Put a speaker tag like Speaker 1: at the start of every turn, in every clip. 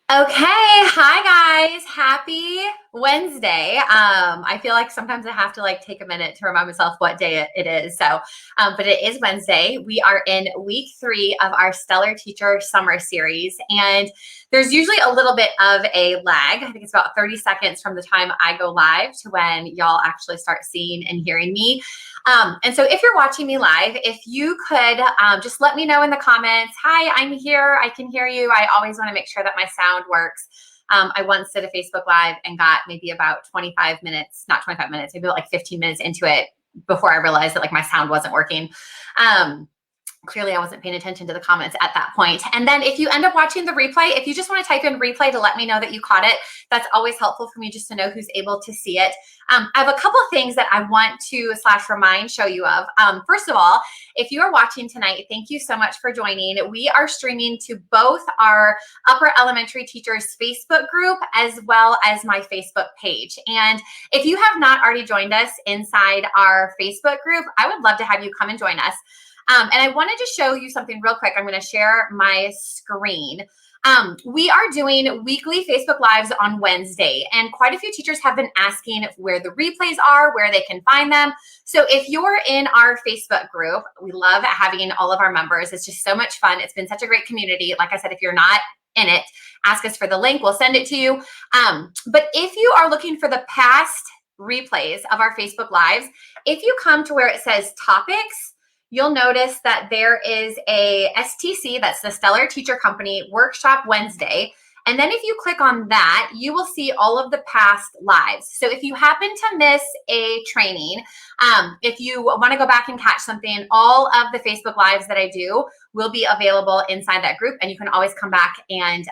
Speaker 1: Okay, hi guys. Happy Wednesday. I feel like sometimes I have to take a minute to remind myself what day it is. But it is Wednesday. We are in week 3 of our Stellar Teacher Summer Series, and there's usually a little bit of a lag. I think it's about 30 seconds from the time I go live to when y'all actually start seeing and hearing me. And so if you're watching me live, if you could just let me know in the comments, hi, I'm here, I can hear you. I always want to make sure that my sound works. I once did a Facebook Live and got maybe about 25 minutes, not 25 minutes, maybe like 15 minutes into it before I realized that my sound wasn't working. Clearly I wasn't paying attention to the comments at that point. And then if you end up watching the replay, if you just want to type in replay to let me know that you caught it, that's always helpful for me just to know who's able to see it. I have a couple of things that I want to show you of. First of all, if you are watching tonight, thank you so much for joining. We are streaming to both our upper elementary teachers Facebook group as well as my Facebook page. And if you have not already joined us inside our Facebook group, I would love to have you come and join us. And I wanted to show you something real quick. I'm going to share my screen. We are doing weekly Facebook Lives on Wednesday, and quite a few teachers have been asking where the replays are, where they can find them. So if you're in our Facebook group, we love having all of our members. It's just so much fun. It's been such a great community. Like I said, if you're not in it, ask us for the link. We'll send it to you. But if you are looking for the past replays of our Facebook Lives, if you come to where it says topics, you'll notice that there is a STC, that's the Stellar Teacher Company Workshop Wednesday. And then if you click on that, you will see all of the past lives. So if you happen to miss a training, if you want to go back and catch something, all of the Facebook Lives that I do will be available inside that group, and you can always come back and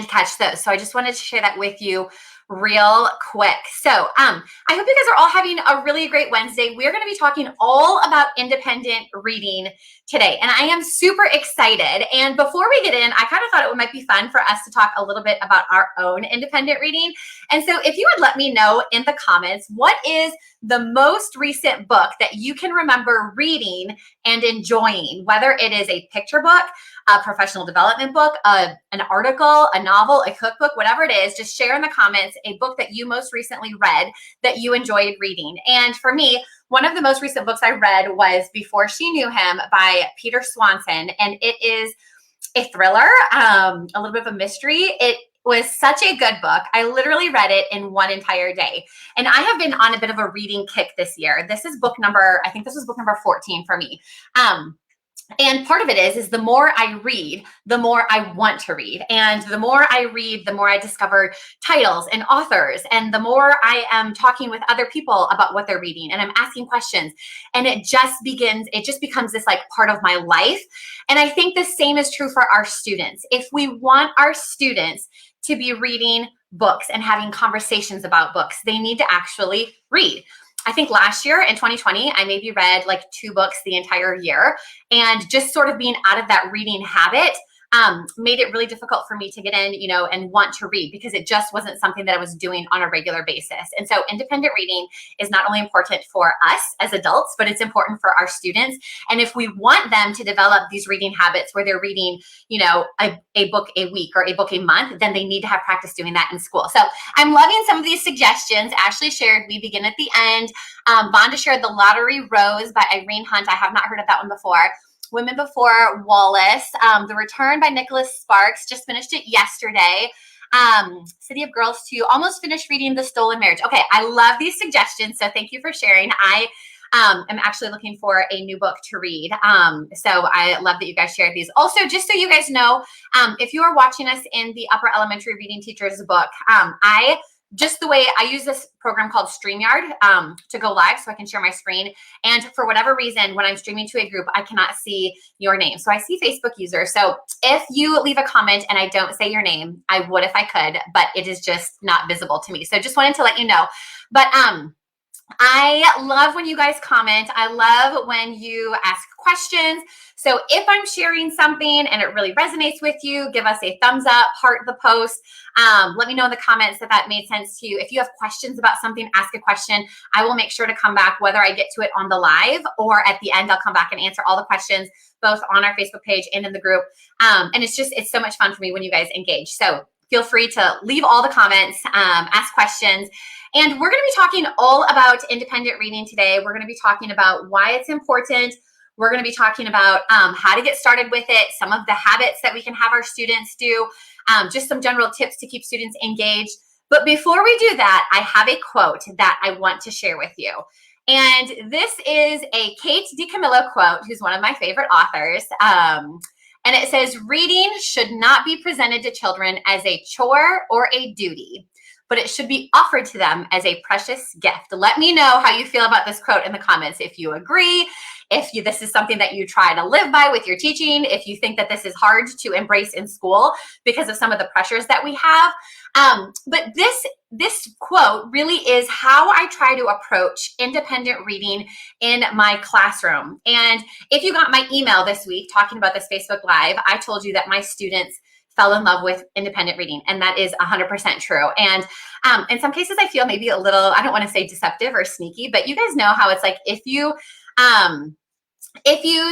Speaker 1: catch those. So I just wanted to share that with you real quick. So I hope you guys are all having a really great Wednesday. We're going to be talking all about independent reading today, and I am super excited. And before we get in, I kind of thought it might be fun for us to talk a little bit about our own independent reading. And so if you would let me know in the comments, what is the most recent book that you can remember reading and enjoying, whether it is a picture book, a professional development book, an article, a novel, a cookbook, whatever it is, just share in the comments a book that you most recently read that you enjoyed reading. And for me, one of the most recent books I read was Before She Knew Him by Peter Swanson, and it is a thriller, a little bit of a mystery. It was such a good book. I literally read it in one entire day. And I have been on a bit of a reading kick this year. This is book number, I think this was book number 14 for me. And part of it is the more I read, the more I want to read. And the more I read, the more I discover titles and authors. And the more I am talking with other people about what they're reading, and I'm asking questions. And it just becomes this part of my life. And I think the same is true for our students. If we want our students to be reading books and having conversations about books, they need to actually read. I think last year in 2020, I maybe read 2 books the entire year, and just sort of being out of that reading habit made it really difficult for me to get in, and want to read, because it just wasn't something that I was doing on a regular basis. And so independent reading is not only important for us as adults, but it's important for our students. And if we want them to develop these reading habits where they're reading, a book a week or a book a month, then they need to have practice doing that in school. So I'm loving some of these suggestions. Ashley shared We Begin at the End. Vonda shared The Lottery Rose by Irene Hunt. I have not heard of that one before. Women Before Wallace, The Return by Nicholas Sparks, just finished it yesterday. City of Girls 2, almost finished reading The Stolen Marriage. Okay, I love these suggestions, so thank you for sharing. I am actually looking for a new book to read, so I love that you guys shared these. Also, just so you guys know, if you are watching us in the upper elementary reading teachers book, just the way I use this program called StreamYard to go live so I can share my screen. And for whatever reason, when I'm streaming to a group, I cannot see your name. So I see Facebook users. So if you leave a comment and I don't say your name, I would if I could, but it is just not visible to me. So just wanted to let you know. But I love when you guys comment. I love when you ask questions. So if I'm sharing something and it really resonates with you, give us a thumbs up, heart the post. Let me know in the comments if that made sense to you. If you have questions about something, ask a question. I will make sure to come back, whether I get to it on the live or at the end, I'll come back and answer all the questions, both on our Facebook page and in the group. And it's so much fun for me when you guys engage. So feel free to leave all the comments, ask questions. And we're going to be talking all about independent reading today. We're going to be talking about why it's important. We're going to be talking about how to get started with it, some of the habits that we can have our students do, just some general tips to keep students engaged. But before we do that, I have a quote that I want to share with you. And this is a Kate DiCamillo quote, who's one of my favorite authors. And it says, "Reading should not be presented to children as a chore or a duty, but it should be offered to them as a precious gift." Let me know how you feel about this quote in the comments. If you agree, this is something that you try to live by with your teaching, if you think that this is hard to embrace in school because of some of the pressures that we have. But this quote really is how I try to approach independent reading in my classroom. And if you got my email this week talking about this Facebook Live, I told you that my students fell in love with independent reading, and that is 100% true. And in some cases, I feel maybe a little, I don't want to say deceptive or sneaky, but you guys know how it's like if you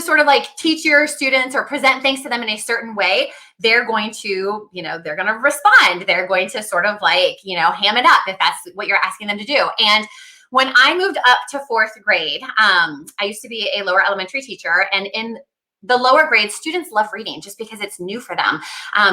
Speaker 1: sort of like teach your students or present things to them in a certain way, they're going to, they're going to respond. They're going to sort of like, ham it up if that's what you're asking them to do. And when I moved up to 4th grade, I used to be a lower elementary teacher, and in the lower grades, students love reading just because it's new for them.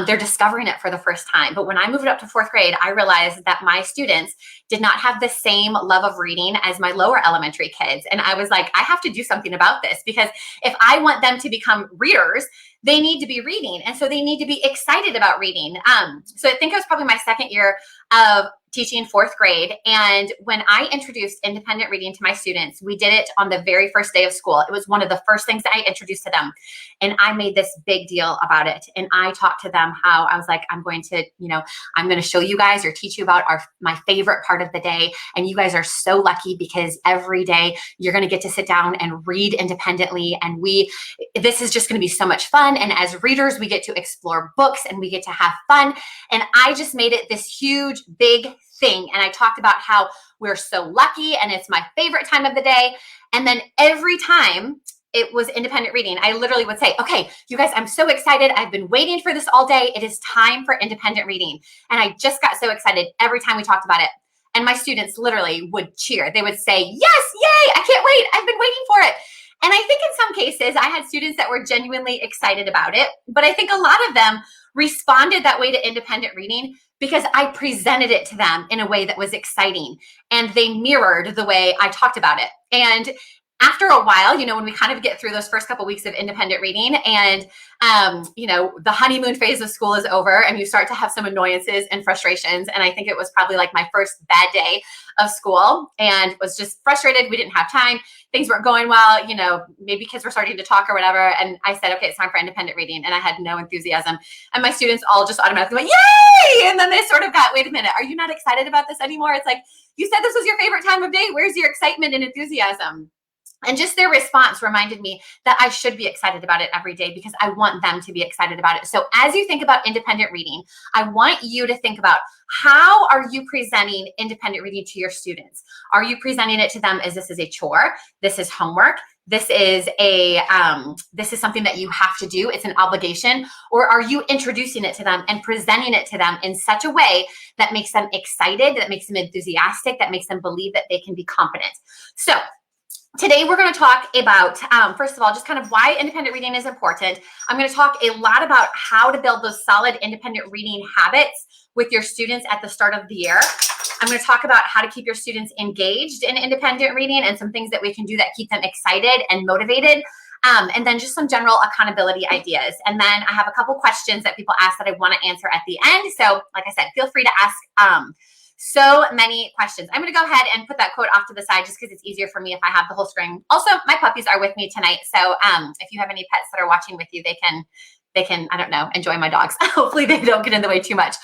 Speaker 1: They're discovering it for the first time. But when I moved up to 4th grade, I realized that my students did not have the same love of reading as my lower elementary kids. And I was like, I have to do something about this, because if I want them to become readers, they need to be reading. And so they need to be excited about reading. So I think it was probably my second year of teaching 4th grade. And when I introduced independent reading to my students, we did it on the very first day of school. It was one of the first things that I introduced to them. And I made this big deal about it. And I talked to them how I was like, I'm going to show you guys or teach you about my favorite part of the day. And you guys are so lucky because every day you're going to get to sit down and read independently. And this is just going to be so much fun. And as readers, we get to explore books and we get to have fun. And I just made it this huge, big thing. And I talked about how we're so lucky and it's my favorite time of the day. And then every time it was independent reading, I literally would say, okay, you guys, I'm so excited. I've been waiting for this all day. It is time for independent reading. And I just got so excited every time we talked about it. And my students literally would cheer. They would say, yes, yay, I can't wait. I've been waiting for it. And I think in some cases, I had students that were genuinely excited about it. But I think a lot of them responded that way to independent reading because I presented it to them in a way that was exciting. And they mirrored the way I talked about it. And after a while, when we kind of get through those first couple of weeks of independent reading and, the honeymoon phase of school is over and you start to have some annoyances and frustrations. And I think it was probably like my first bad day of school and was just frustrated. We didn't have time. Things weren't going well. Maybe kids were starting to talk or whatever. And I said, okay, it's time for independent reading. And I had no enthusiasm. And my students all just automatically went, yay! And then they sort of got, wait a minute, are you not excited about this anymore? It's like, you said this was your favorite time of day. Where's your excitement and enthusiasm? And just their response reminded me that I should be excited about it every day because I want them to be excited about it. So as you think about independent reading, I want you to think about how are you presenting independent reading to your students? Are you presenting it to them as this is a chore? This is homework. This is something that you have to do. It's an obligation. Or are you introducing it to them and presenting it to them in such a way that makes them excited, that makes them enthusiastic, that makes them believe that they can be competent? So today, we're going to talk about, first of all, just kind of why independent reading is important. I'm going to talk a lot about how to build those solid independent reading habits with your students at the start of the year. I'm going to talk about how to keep your students engaged in independent reading and some things that we can do that keep them excited and motivated. And then just some general accountability ideas. And then I have a couple questions that people ask that I want to answer at the end. So like I said, feel free to ask so many questions. I'm going to go ahead and put that quote off to the side just because it's easier for me if I have the whole screen. Also, my puppies are with me tonight. So if you have any pets that are watching with you, they can, I don't know, enjoy my dogs. Hopefully they don't get in the way too much.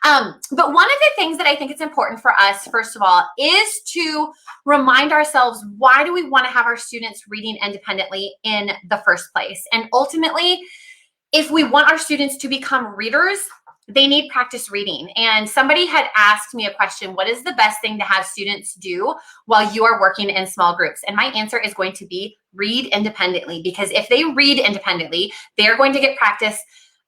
Speaker 1: But one of the things that I think it's important for us, first of all, is to remind ourselves, why do we want to have our students reading independently in the first place? And ultimately, if we want our students to become readers, they need practice reading. And somebody had asked me a question: what is the best thing to have students do while you are working in small groups? And my answer is going to be read independently, because if they read independently, they're going to get practice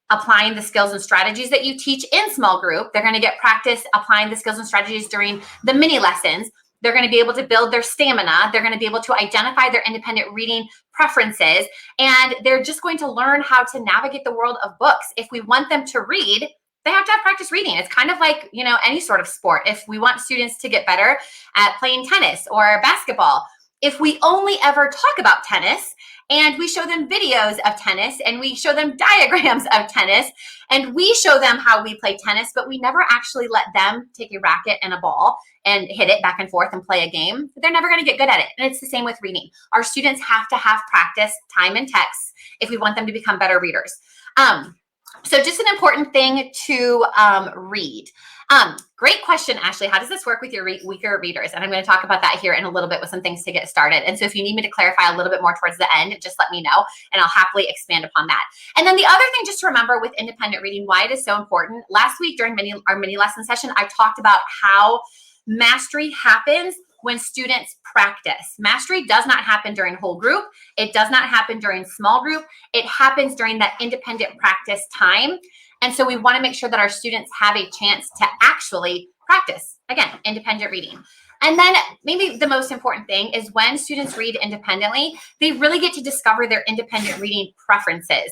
Speaker 1: applying the skills and strategies that you teach in small group. They're going to get practice applying the skills and strategies during the mini lessons. They're going to be able to build their stamina. They're going to be able to identify their independent reading preferences, and they're just going to learn how to navigate the world of books. If we want them to read, they have to have practice reading. It's kind of like, any sort of sport. If we want students to get better at playing tennis or basketball, if we only ever talk about tennis and we show them videos of tennis and we show them diagrams of tennis and we show them how we play tennis, but we never actually let them take a racket and a ball and hit it back and forth and play a game, they're never going to get good at it. And it's the same with reading. Our students have to have practice, time, and text if we want them to become better readers. So just an important thing to read. Great question, Ashley. How does this work with your weaker readers? And I'm going to talk about that here in a little bit with some things to get started. And so if you need me to clarify a little bit more towards the end, just let me know and I'll happily expand upon that. And then the other thing just to remember with independent reading, why it is so important. Last week during our mini lesson session, I talked about how mastery happens when students practice. Mastery does not happen during whole group. It does not happen during small group. It happens during that independent practice time. And so we want to make sure that our students have a chance to actually practice, again, independent reading. And then maybe the most important thing is when students read independently, they really get to discover their independent reading preferences.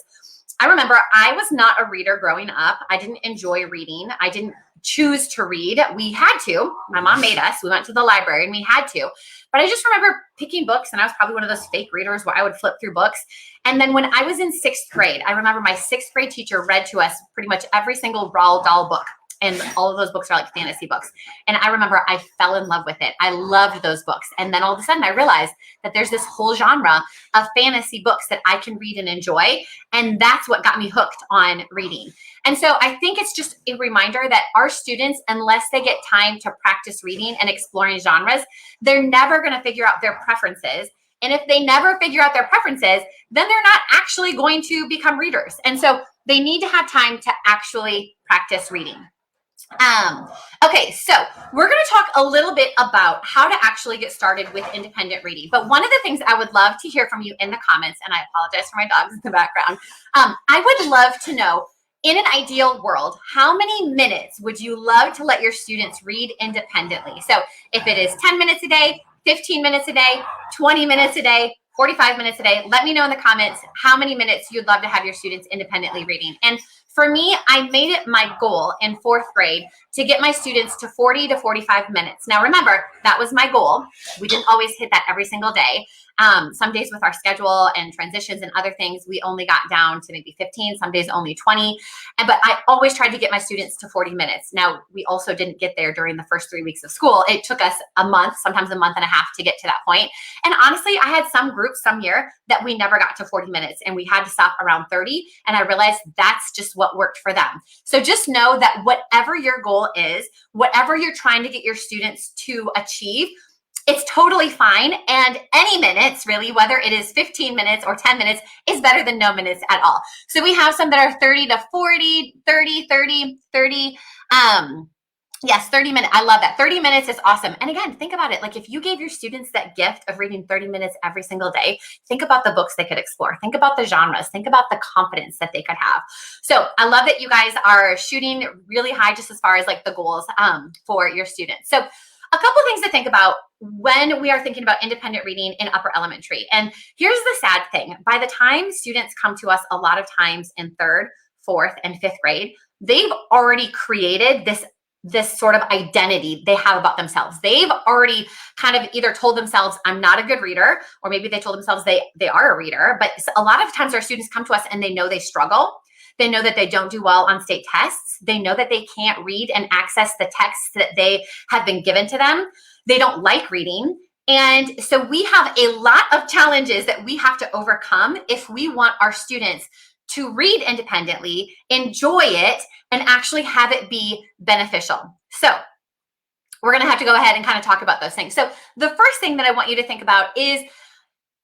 Speaker 1: I remember I was not a reader growing up. I didn't enjoy reading. I didn't choose to read. We had to. My mom made us. We went to the library and we had to. But I just remember picking books, and I was probably one of those fake readers where I would flip through books. And then when I was in 6th grade, I remember my 6th grade teacher read to us pretty much every single Roald Dahl book. And all of those books are like fantasy books. And I remember I fell in love with it. I loved those books. And then all of a sudden I realized that there's this whole genre of fantasy books that I can read and enjoy. And that's what got me hooked on reading. And so I think it's just a reminder that our students, unless they get time to practice reading and exploring genres, they're never going to figure out their preferences. And if they never figure out their preferences, then they're not actually going to become readers. And so they need to have time to actually practice reading. Okay, so we're going to talk a little bit about how to actually get started with independent reading. But one of the things I would love to hear from you in the comments, and I apologize for my dogs in the background, I would love to know, in an ideal world, how many minutes would you love to let your students read independently? So if it is 10 minutes a day, 15 minutes a day, 20 minutes a day, 45 minutes a day, let me know in the comments how many minutes you'd love to have your students independently reading. And for me, I made it my goal in 4th grade to get my students to 40 to 45 minutes. Now, remember, that was my goal. We didn't always hit that every single day. Some days with our schedule and transitions and other things, we only got down to maybe 15, some days only 20. But I always tried to get my students to 40 minutes. Now, we also didn't get there during the first 3 weeks of school. It took us a month, sometimes a month and a half to get to that point. And honestly, I had some groups some year that we never got to 40 minutes and we had to stop around 30. And I realized that's just what worked for them. So just know that whatever your goal is, whatever you're trying to get your students to achieve, it's totally fine. And any minutes, really, whether it is 15 minutes or 10 minutes, is better than no minutes at all. So we have some that are 30 to 40, 30, 30, 30. Yes, 30 minutes. I love that. 30 minutes is awesome. And again, think about it. Like if you gave your students that gift of reading 30 minutes every single day, think about the books they could explore. Think about the genres. Think about the confidence that they could have. So I love that you guys are shooting really high just as far as like the goals for your students. So a couple things to think about when we are thinking about independent reading in upper elementary. And here's the sad thing. By the time students come to us a lot of times in 3rd, 4th, and 5th grade, they've already created this sort of identity they have about themselves. They've already kind of either told themselves, I'm not a good reader, or maybe they told themselves they are a reader. But a lot of times our students come to us and they know they struggle. They know that they don't do well on state tests. They know that they can't read and access the texts that they have been given to them. They don't like reading. And so we have a lot of challenges that we have to overcome if we want our students to read independently, enjoy it, and actually have it be beneficial. So we're going to have to go ahead and kind of talk about those things. So the first thing that I want you to think about is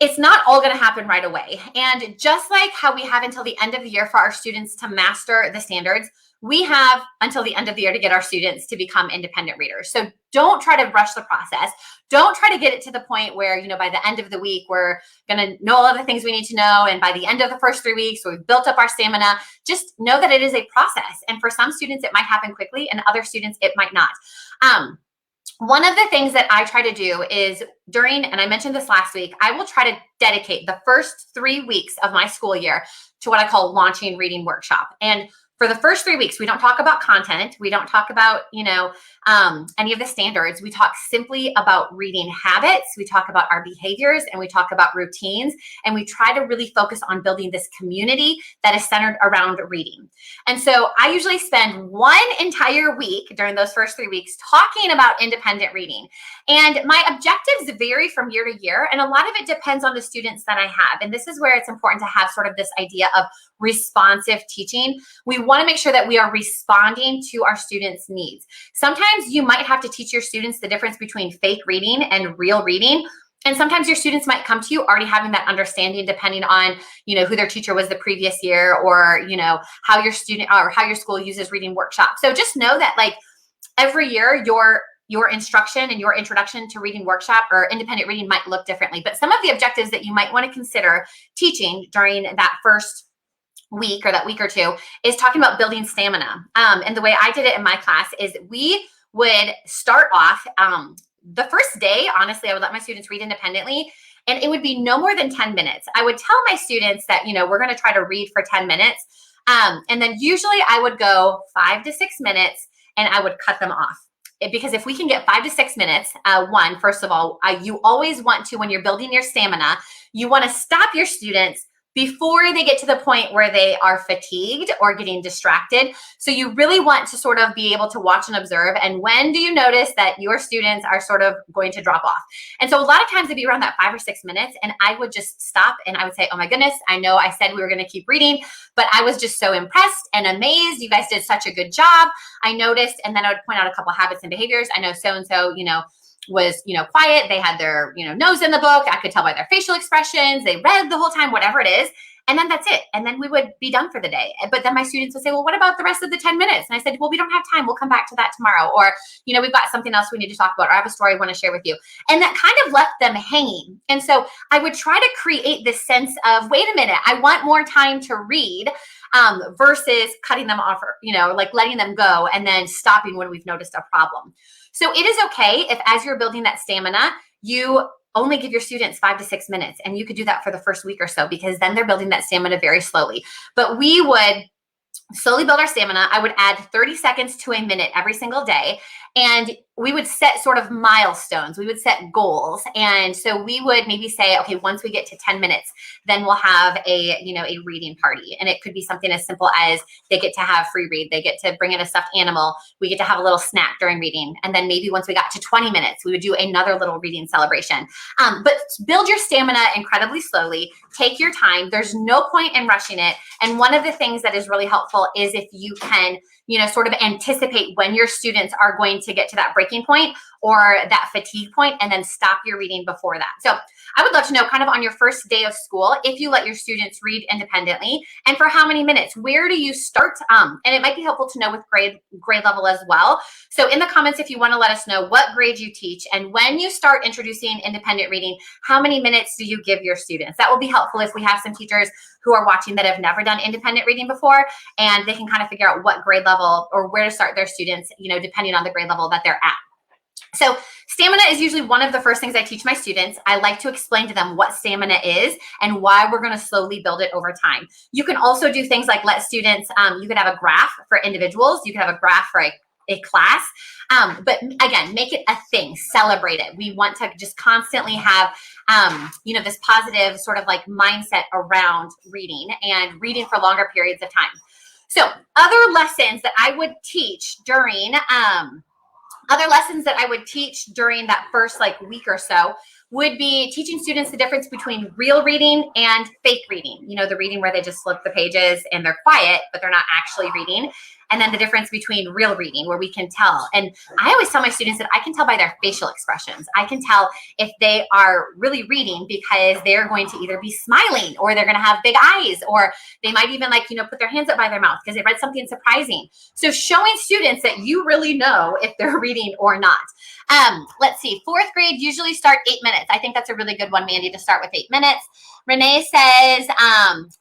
Speaker 1: it's not all going to happen right away. And just like how we have until the end of the year for our students to master the standards, we have until the end of the year to get our students to become independent readers. So don't try to rush the process. Don't try to get it to the point where, by the end of the week, we're going to know all the things we need to know. And by the end of the first 3 weeks, we've built up our stamina. Just know that it is a process. And for some students, it might happen quickly, and other students, it might not. One of the things that I try to do is and I mentioned this last week, I will try to dedicate the first 3 weeks of my school year to what I call launching reading workshop. And for the first 3 weeks, we don't talk about content. We don't talk about, any of the standards. We talk simply about reading habits. We talk about our behaviors, and we talk about routines. And we try to really focus on building this community that is centered around reading. And so I usually spend one entire week during those first 3 weeks talking about independent reading. And my objectives vary from year to year. And a lot of it depends on the students that I have. And this is where it's important to have sort of this idea of responsive teaching. We want to make sure that we are responding to our students' needs. Sometimes you might have to teach your students the difference between fake reading and real reading. And sometimes your students might come to you already having that understanding, depending on, who their teacher was the previous year, or, how your student or how your school uses reading workshop. So just know that every year your instruction and your introduction to reading workshop or independent reading might look differently. But some of the objectives that you might want to consider teaching during that first week or that week or two is talking about building stamina. And the way I did it in my class is we would start off the first day. Honestly, I would let my students read independently, and it would be no more than 10 minutes. I would tell my students that, we're going to try to read for 10 minutes. And then usually I would go 5 to 6 minutes and I would cut them off. Because if we can get 5 to 6 minutes, first of all, you always want to, when you're building your stamina, you want to stop your students before they get to the point where they are fatigued or getting distracted. So you really want to sort of be able to watch and observe. And when do you notice that your students are sort of going to drop off? And so a lot of times it'd be around that 5 or 6 minutes, and I would just stop and I would say, oh my goodness, I know I said we were going to keep reading, but I was just so impressed and amazed. You guys did such a good job. I noticed, and then I would point out a couple of habits and behaviors. I know so-and-so, was, quiet. They had their, nose in the book. I could tell by their facial expressions. They read the whole time, whatever it is. And then that's it. And then we would be done for the day. But then my students would say, well, what about the rest of the 10 minutes? And I said, well, we don't have time. We'll come back to that tomorrow. Or, we've got something else we need to talk about. Or I have a story I want to share with you. And that kind of left them hanging. And so I would try to create this sense of, wait a minute, I want more time to read, versus cutting them off, or, letting them go and then stopping when we've noticed a problem. So it is okay if, as you're building that stamina, you only give your students 5 to 6 minutes, and you could do that for the first week or so, because then they're building that stamina very slowly. But we would slowly build our stamina. I would add 30 seconds to a minute every single day. And we would set sort of milestones. We would set goals. And so we would maybe say, okay, once we get to 10 minutes, then we'll have a reading party. And it could be something as simple as they get to have free read. They get to bring in a stuffed animal. We get to have a little snack during reading. And then maybe once we got to 20 minutes, we would do another little reading celebration. But build your stamina incredibly slowly. Take your time. There's no point in rushing it. And one of the things that is really helpful is if you can, sort of anticipate when your students are going to get to that breaking point or that fatigue point, and then stop your reading before that. So I would love to know, kind of on your first day of school, if you let your students read independently, and for how many minutes. Where do you start? And it might be helpful to know with grade level as well. So in the comments, if you want to let us know what grade you teach, and when you start introducing independent reading, how many minutes do you give your students? That will be helpful if we have some teachers who are watching that have never done independent reading before, and they can kind of figure out what grade level or where to start their students, depending on the grade level that they're at. So stamina is usually one of the first things I teach my students. I like to explain to them what stamina is and why we're going to slowly build it over time. You can also do things like let students, you could have a graph for individuals. You could have a graph for a class. But again, make it a thing, celebrate it. We want to just constantly have, this positive sort of like mindset around reading and reading for longer periods of time. So other lessons that I would teach during, that first week or so would be teaching students the difference between real reading and fake reading. You know, the reading where they just flip the pages and they're quiet, but they're not actually reading. And then the difference between real reading, where we can tell. And I always tell my students that I can tell by their facial expressions. I can tell if they are really reading because they're going to either be smiling or they're going to have big eyes, or they might even like, you know, put their hands up by their mouth because they read something surprising. So showing students that you really know if they're reading or not. Let's see, fourth grade usually start 8 minutes. I think that's a really good one, Mandy, to start with 8 minutes. Renee says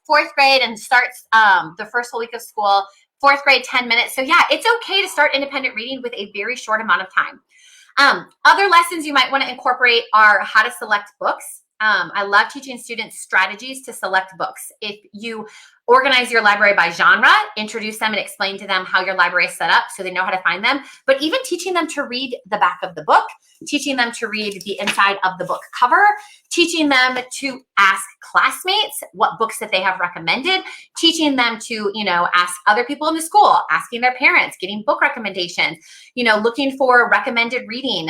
Speaker 1: fourth grade and starts the first whole week of school. Fourth grade, 10 minutes. So yeah, it's okay to start independent reading with a very short amount of time. Other lessons you might want to incorporate are how to select books. I love teaching students strategies to select books. If you organize your library by genre, introduce them and explain to them how your library is set up so they know how to find them, but even teaching them to read the back of the book, teaching them to read the inside of the book cover, teaching them to ask classmates what books that they have recommended, teaching them to, you know, ask other people in the school, asking their parents, getting book recommendations, you know, looking for recommended reading,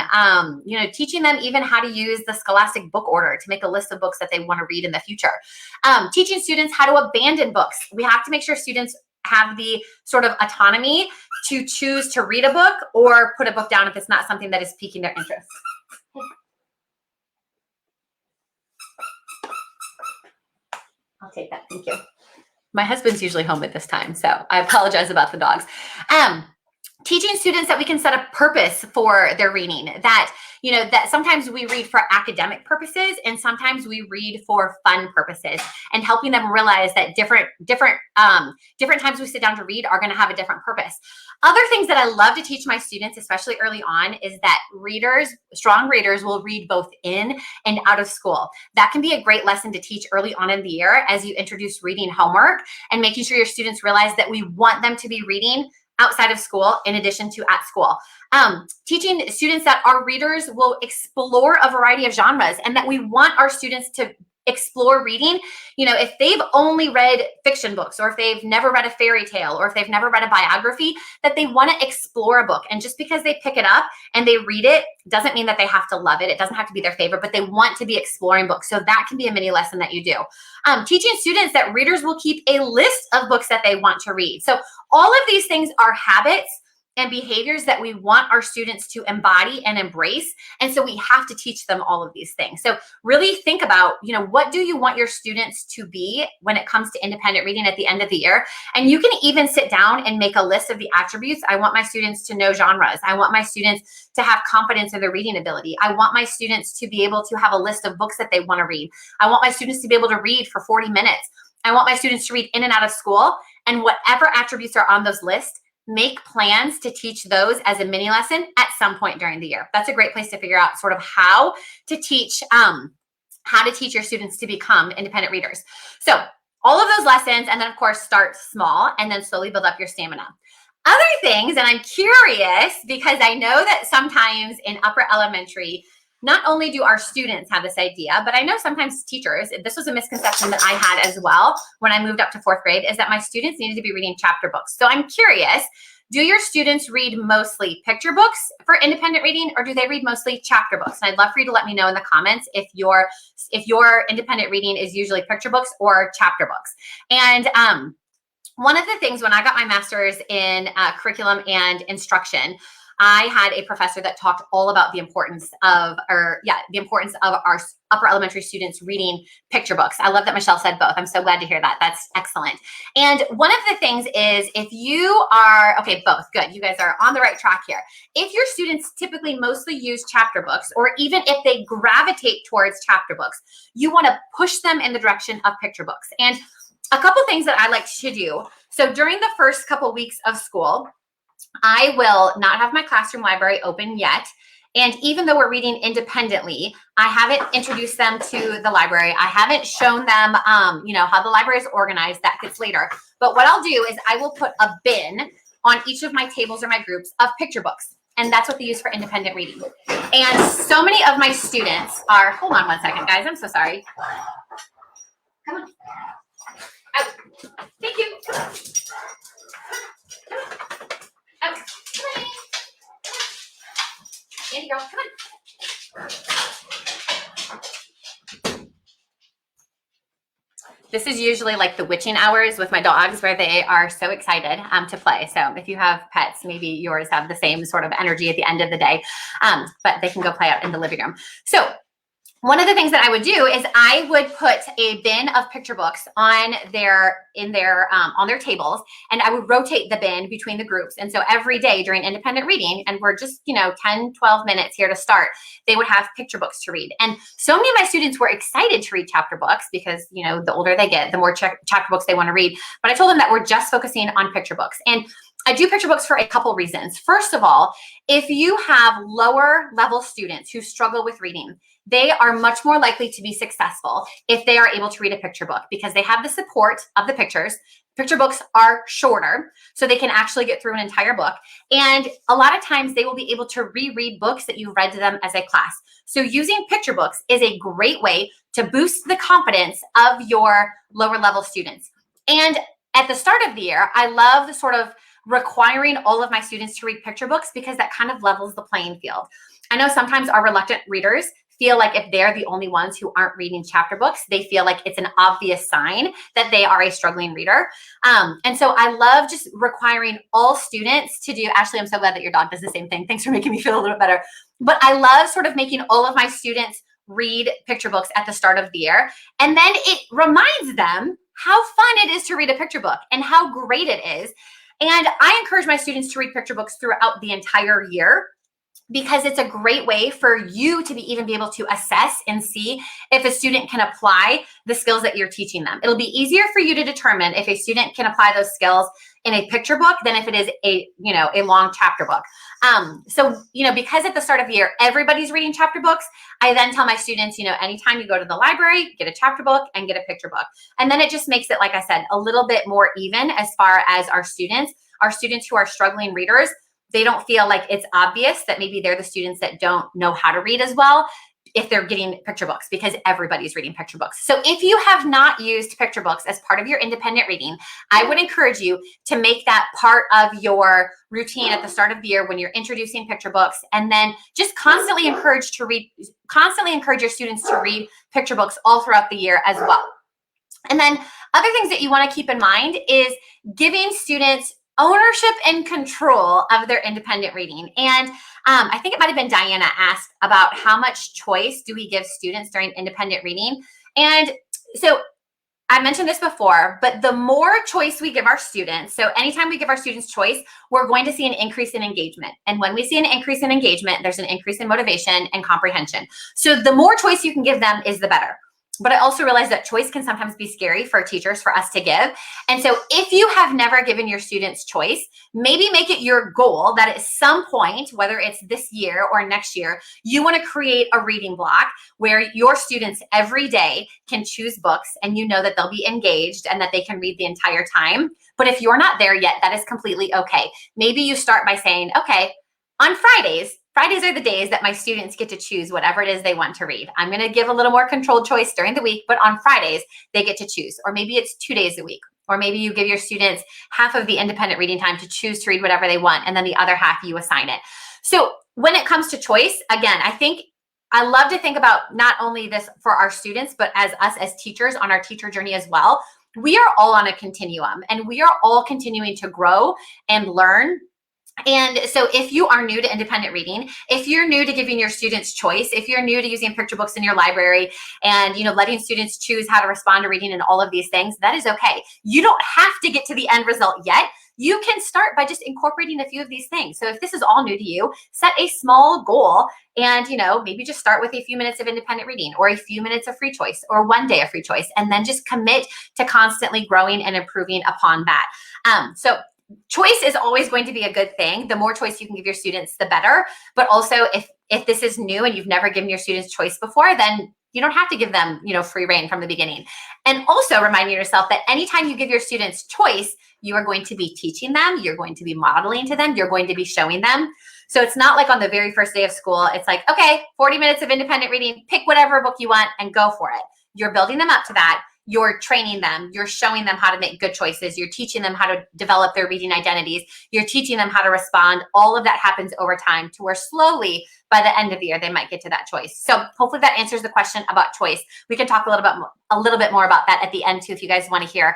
Speaker 1: you know, teaching them even how to use the Scholastic book order to make a list of books that they want to read in the future. Teaching students how to abandon books. We have to make sure students have the sort of autonomy to choose to read a book or put a book down if it's not something that is piquing their interest. I'll take that. Thank you. My husband's usually home at this time, so I apologize about the dogs. Teaching students that we can set a purpose for their reading, that, you know, that sometimes we read for academic purposes and sometimes we read for fun purposes, and helping them realize that different times we sit down to read are going to have a different purpose. Other things that I love to teach my students, especially early on, is that strong readers will read both in and out of school. That can be a great lesson to teach early on in the year as you introduce reading homework and making sure your students realize that we want them to be reading outside of school in addition to at school. Teaching students that our readers will explore a variety of genres and that we want our students to explore reading. You know, if they've only read fiction books, or if they've never read a fairy tale, or if they've never read a biography, that they want to explore a book. And just because they pick it up and they read it doesn't mean that they have to love it. It doesn't have to be their favorite, but they want to be exploring books. So that can be a mini lesson that you do. Teaching students that readers will keep a list of books that they want to read. So all of these things are habits and behaviors that we want our students to embody and embrace. And so we have to teach them all of these things. So really think about, you know, what do you want your students to be when it comes to independent reading at the end of the year? And you can even sit down and make a list of the attributes. I want my students to know genres. I want my students to have confidence in their reading ability. I want my students to be able to have a list of books that they want to read. I want my students to be able to read for 40 minutes. I want my students to read in and out of school. And whatever attributes are on those lists, make plans to teach those as a mini lesson at some point during the year. That's a great place to figure out sort of how to teach your students to become independent readers. So all of those lessons, and then of course start small and then slowly build up your stamina. Other things, and I'm curious because I know that sometimes in upper elementary, not only do our students have this idea, but I know sometimes teachers, this was a misconception that I had as well when I moved up to fourth grade, is that my students needed to be reading chapter books. So I'm curious, do your students read mostly picture books for independent reading, or do they read mostly chapter books? And I'd love for you to let me know in the comments if your independent reading is usually picture books or chapter books. And one of the things when I got my master's in curriculum and instruction, I had a professor that talked all about the importance of our upper elementary students reading picture books. I love that Michelle said both. I'm so glad to hear that. That's excellent. And one of the things is if you are, okay, both, good. You guys are on the right track here. If your students typically mostly use chapter books, or even if they gravitate towards chapter books, you want to push them in the direction of picture books. And a couple things that I like to do. So during the first couple weeks of school, I will not have my classroom library open yet. And even though we're reading independently, I haven't introduced them to the library. I haven't shown them, how the library is organized. That gets later. But what I'll do is I will put a bin on each of my tables or my groups of picture books. And that's what they use for independent reading. And so many of my students are, hold on one second, guys. I'm so sorry. Come on. Out. Thank you. Come on. Out. Come on. Andy girl, come on. This is usually like the witching hours with my dogs where they are so excited to play. So if you have pets, maybe yours have the same sort of energy at the end of the day, but they can go play out in the living room. So one of the things that I would do is I would put a bin of picture books on their tables, and I would rotate the bin between the groups. And so every day during independent reading, and we're just 10, 12 minutes here to start, they would have picture books to read. And so many of my students were excited to read chapter books because the older they get, the more chapter books they want to read. But I told them that we're just focusing on picture books. And I do picture books for a couple reasons. First of all, if you have lower level students who struggle with reading, they are much more likely to be successful if they are able to read a picture book because they have the support of the pictures. Picture books are shorter, so they can actually get through an entire book. And a lot of times they will be able to reread books that you've read to them as a class. So using picture books is a great way to boost the confidence of your lower level students. And at the start of the year, I love sort of requiring all of my students to read picture books because that kind of levels the playing field. I know sometimes our reluctant readers feel like if they're the only ones who aren't reading chapter books, they feel like it's an obvious sign that they are a struggling reader. And so I love just requiring all students to do, Ashley, I'm so glad that your dog does the same thing. Thanks for making me feel a little bit better. But I love sort of making all of my students read picture books at the start of the year. And then it reminds them how fun it is to read a picture book and how great it is. And I encourage my students to read picture books throughout the entire year, because it's a great way for you to even be able to assess and see if a student can apply the skills that you're teaching them. It'll be easier for you to determine if a student can apply those skills in a picture book than if it is a long chapter book. So because at the start of the year, everybody's reading chapter books, I then tell my students, anytime you go to the library, get a chapter book and get a picture book. And then it just makes it, like I said, a little bit more even as far as our students who are struggling readers. They don't feel like it's obvious that maybe they're the students that don't know how to read as well if they're getting picture books, because everybody's reading picture books. So if you have not used picture books as part of your independent reading, I would encourage you to make that part of your routine at the start of the year when you're introducing picture books, and then just constantly encourage your students to read picture books all throughout the year as well. And then other things that you want to keep in mind is giving students ownership and control of their independent reading. And I think it might have been Diana asked about how much choice do we give students during independent reading. And so I mentioned this before, but the more choice we give our students, so anytime we give our students choice, we're going to see an increase in engagement. And when we see an increase in engagement, there's an increase in motivation and comprehension. So the more choice you can give them is the better. But I also realize that choice can sometimes be scary for teachers for us to give. And so if you have never given your students choice, maybe make it your goal that at some point, whether it's this year or next year, you want to create a reading block where your students every day can choose books and that they'll be engaged and that they can read the entire time. But if you're not there yet, that is completely okay. Maybe you start by saying, okay, on Fridays are the days that my students get to choose whatever it is they want to read. I'm going to give a little more controlled choice during the week, but on Fridays, they get to choose. Or maybe it's 2 days a week. Or maybe you give your students half of the independent reading time to choose to read whatever they want, and then the other half you assign it. So when it comes to choice, again, I love to think about not only this for our students, but as us as teachers on our teacher journey as well. We are all on a continuum, and we are all continuing to grow and learn. And so if you are new to independent reading, if you're new to giving your students choice, if you're new to using picture books in your library and, letting students choose how to respond to reading and all of these things, that is okay. You don't have to get to the end result yet. You can start by just incorporating a few of these things. So if this is all new to you, set a small goal and, maybe just start with a few minutes of independent reading or a few minutes of free choice or 1 day of free choice, and then just commit to constantly growing and improving upon that. So choice is always going to be a good thing. The more choice you can give your students, the better. But also if this is new and you've never given your students choice before, then you don't have to give them, free reign from the beginning. And also reminding yourself that anytime you give your students choice, you are going to be teaching them, you're going to be modeling to them, you're going to be showing them. So it's not like on the very first day of school, it's like, okay, 40 minutes of independent reading, pick whatever book you want and go for it. You're building them up to that. you're training them, you're showing them how to make good choices, you're teaching them how to develop their reading identities, you're teaching them how to respond. All of that happens over time to where slowly by the end of the year, they might get to that choice. So hopefully that answers the question about choice. We can talk a little bit more about that at the end too, if you guys want to hear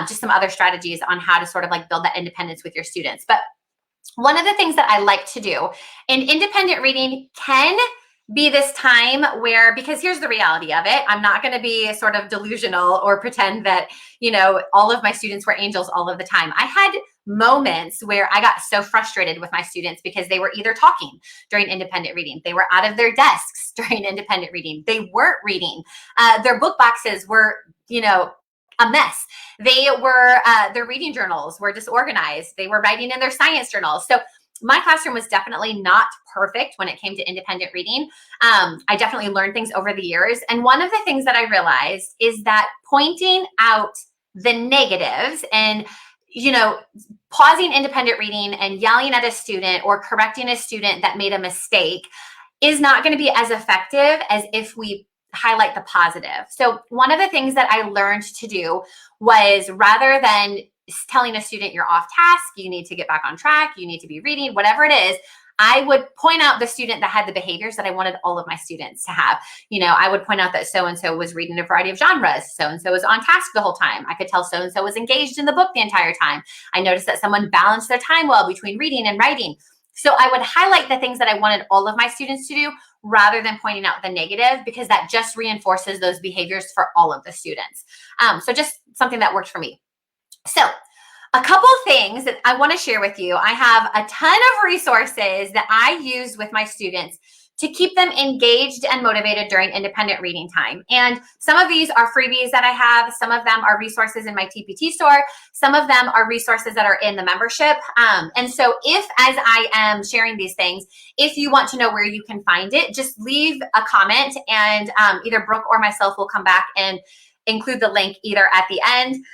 Speaker 1: just some other strategies on how to sort of like build that independence with your students. But one of the things that I like to do in independent reading can be this time where, because here's the reality of it, I'm not going to be sort of delusional or pretend that, all of my students were angels all of the time. I had moments where I got so frustrated with my students because they were either talking during independent reading, they were out of their desks during independent reading, they weren't reading, their book boxes were, a mess. They were, their reading journals were disorganized. They were writing in their science journals. So my classroom was definitely not perfect when it came to independent reading. I definitely learned things over the years. And one of the things that I realized is that pointing out the negatives and, pausing independent reading and yelling at a student or correcting a student that made a mistake is not going to be as effective as if we highlight the positive. So one of the things that I learned to do was, rather than telling a student you're off task, you need to get back on track, you need to be reading, whatever it is, I would point out the student that had the behaviors that I wanted all of my students to have. I would point out that so-and-so was reading a variety of genres. So-and-so was on task the whole time. I could tell so-and-so was engaged in the book the entire time. I noticed that someone balanced their time well between reading and writing. So I would highlight the things that I wanted all of my students to do rather than pointing out the negative, because that just reinforces those behaviors for all of the students. So just something that worked for me. So a couple things that I want to share with you. I have a ton of resources that I use with my students to keep them engaged and motivated during independent reading time. And some of these are freebies that I have. Some of them are resources in my TPT store. Some of them are resources that are in the membership. And so if, as I am sharing these things, if you want to know where you can find it, just leave a comment and either Brooke or myself will come back and include the link either at the end.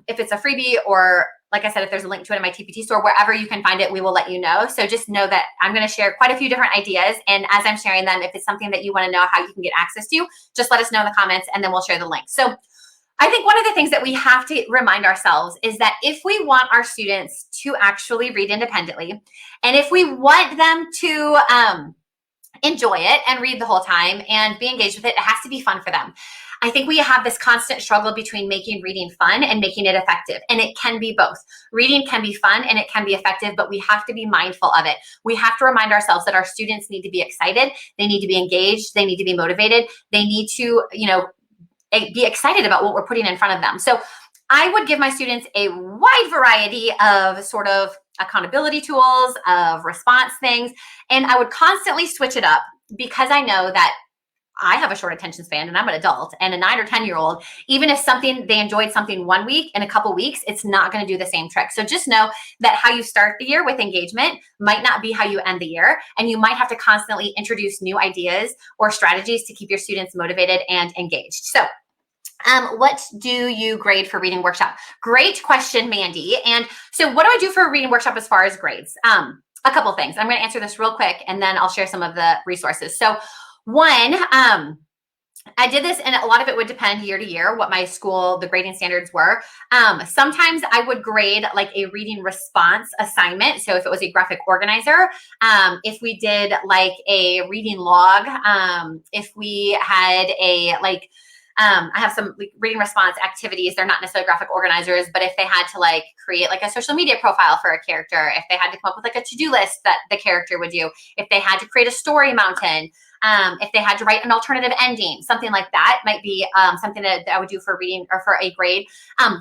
Speaker 1: If it's a freebie, or like I said, if there's a link to it in my TPT store, wherever you can find it, we will let you know. So just know that I'm going to share quite a few different ideas. And as I'm sharing them, if it's something that you want to know how you can get access to, just let us know in the comments and then we'll share the link. So I think one of the things that we have to remind ourselves is that if we want our students to actually read independently, and if we want them to enjoy it and read the whole time and be engaged with it, it has to be fun for them. I think we have this constant struggle between making reading fun and making it effective. And it can be both. Reading can be fun and it can be effective, but we have to be mindful of it. We have to remind ourselves that our students need to be excited. They need to be engaged. They need to be motivated. They need to, be excited about what we're putting in front of them. So I would give my students a wide variety of sort of accountability tools, of response things, and I would constantly switch it up, because I know that I have a short attention span and I'm an adult, and a 9 or 10-year-old, even if they enjoyed something one week, in a couple weeks, it's not going to do the same trick. So just know that how you start the year with engagement might not be how you end the year. And you might have to constantly introduce new ideas or strategies to keep your students motivated and engaged. So what do you grade for reading workshop? Great question, Mandy. And so what do I do for a reading workshop as far as grades? A couple things. I'm going to answer this real quick and then I'll share some of the resources. So one, I did this, and a lot of it would depend year to year what my school, the grading standards were. Sometimes I would grade like a reading response assignment. So if it was a graphic organizer, if we did like a reading log, if we had I have some reading response activities. They're not necessarily graphic organizers, but if they had to create a social media profile for a character, if they had to come up with a to-do list that the character would do, if they had to create a story mountain, if they had to write an alternative ending, something like that might be something that I would do for reading or for a grade.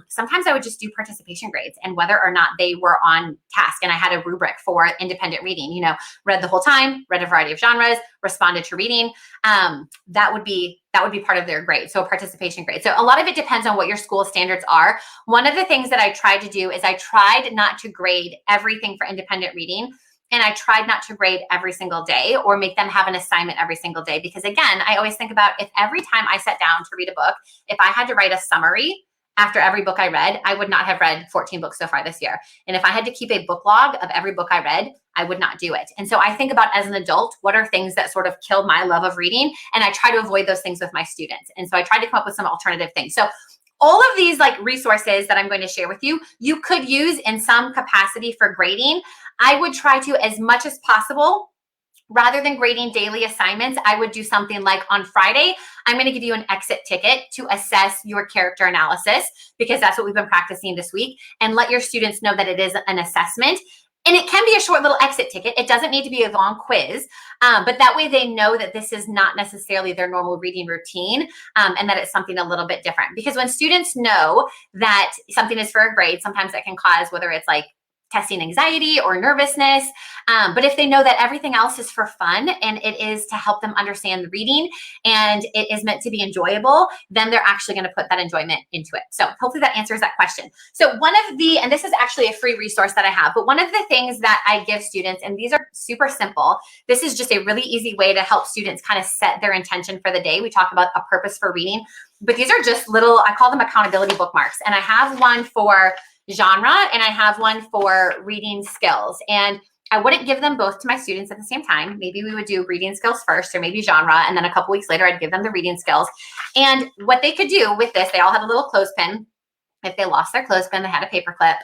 Speaker 1: Sometimes I would just do participation grades and whether or not they were on task. And I had a rubric for independent reading, read the whole time, read a variety of genres, responded to reading. That would be part of their grade. So a participation grade. So a lot of it depends on what your school standards are. One of the things that I tried to do is I tried not to grade everything for independent reading. And I tried not to grade every single day or make them have an assignment every single day. Because again, I always think about if every time I sat down to read a book, if I had to write a summary after every book I read, I would not have read 14 books so far this year. And if I had to keep a book log of every book I read, I would not do it. And so I think about, as an adult, what are things that sort of kill my love of reading? And I try to avoid those things with my students. And so I tried to come up with some alternative things. So all of these like resources that I'm going to share with you, you could use in some capacity for grading. I would try to, as much as possible, rather than grading daily assignments, I would do something like on Friday, I'm going to give you an exit ticket to assess your character analysis, because that's what we've been practicing this week, and let your students know that it is an assessment. And it can be a short little exit ticket. It doesn't need to be a long quiz, but that way they know that this is not necessarily their normal reading routine, and that it's something a little bit different. Because when students know that something is for a grade, sometimes that can cause, whether it's like testing anxiety or nervousness. But if they know that everything else is for fun and it is to help them understand the reading and it is meant to be enjoyable, then they're actually going to put that enjoyment into it. So hopefully that answers that question. So one of the, and this is actually a free resource that I have, but one of the things that I give students, and these are super simple, this is just a really easy way to help students kind of set their intention for the day. We talk about a purpose for reading, but these are just little, I call them accountability bookmarks. And I have one for genre and I have one for reading skills. And I wouldn't give them both to my students at the same time. Maybe we would do reading skills first, or maybe genre, and then a couple weeks later I'd give them the reading skills. And what they could do with this, they all had a little clothespin. If they lost their clothespin, they had a paper clip,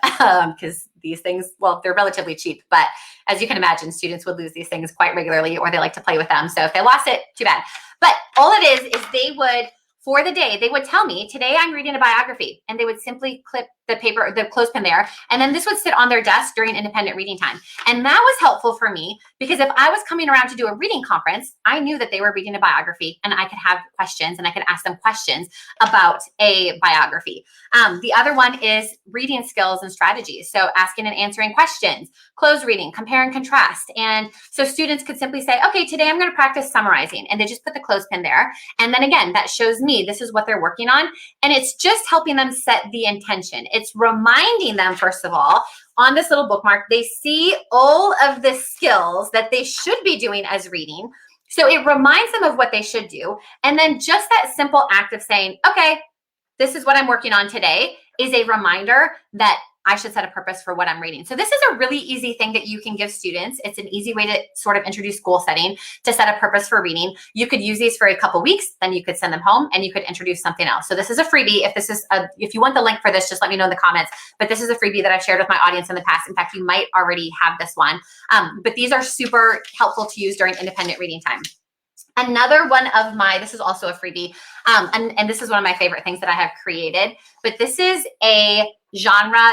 Speaker 1: because these things, well, they're relatively cheap, but as you can imagine, students would lose these things quite regularly, or they like to play with them. So if they lost it, too bad. But all it is they would, for the day, they would tell me, today I'm reading a biography, and they would simply clip the paper, the clothespin there, and then this would sit on their desk during independent reading time. And that was helpful for me, because if I was coming around to do a reading conference, I knew that they were reading a biography, and I could have questions, and I could ask them questions about a biography. The other one is reading skills and strategies. So asking and answering questions, close reading, compare and contrast. And so students could simply say, okay, today I'm going to practice summarizing, and they just put the clothespin there. And then again, that shows me this is what they're working on. And it's just helping them set the intention. It's reminding them, first of all, on this little bookmark, they see all of the skills that they should be doing as reading. So it reminds them of what they should do. And then just that simple act of saying, okay, this is what I'm working on today, is a reminder that I should set a purpose for what I'm reading. So this is a really easy thing that you can give students. It's an easy way to sort of introduce goal setting, to set a purpose for reading. You could use these for a couple weeks, then you could send them home and you could introduce something else. So this is a freebie. If you want the link for this, just let me know in the comments. But this is a freebie that I've shared with my audience in the past. In fact, you might already have this one. But these are super helpful to use during independent reading time. Another one of my, this is also a freebie, and this is one of my favorite things that I have created, but this is a genre,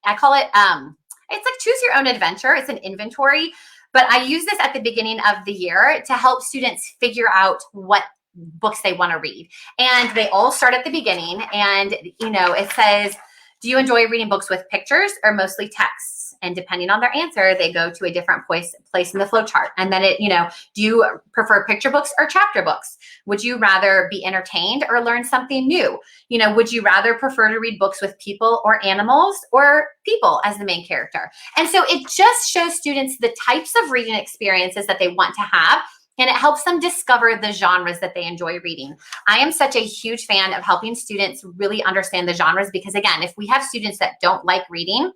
Speaker 1: I call it, it's like choose your own adventure. It's an inventory, but I use this at the beginning of the year to help students figure out what books they want to read. And they all start at the beginning, and, you know, it says, do you enjoy reading books with pictures or mostly texts? And depending on their answer, they go to a different place in the flow chart. And then it, you know, do you prefer picture books or chapter books? Would you rather be entertained or learn something new? You know, would you rather prefer to read books with people or animals, or people as the main character? And so it just shows students the types of reading experiences that they want to have, and it helps them discover the genres that they enjoy reading. I am such a huge fan of helping students really understand the genres, because again, if we have students that don't like reading,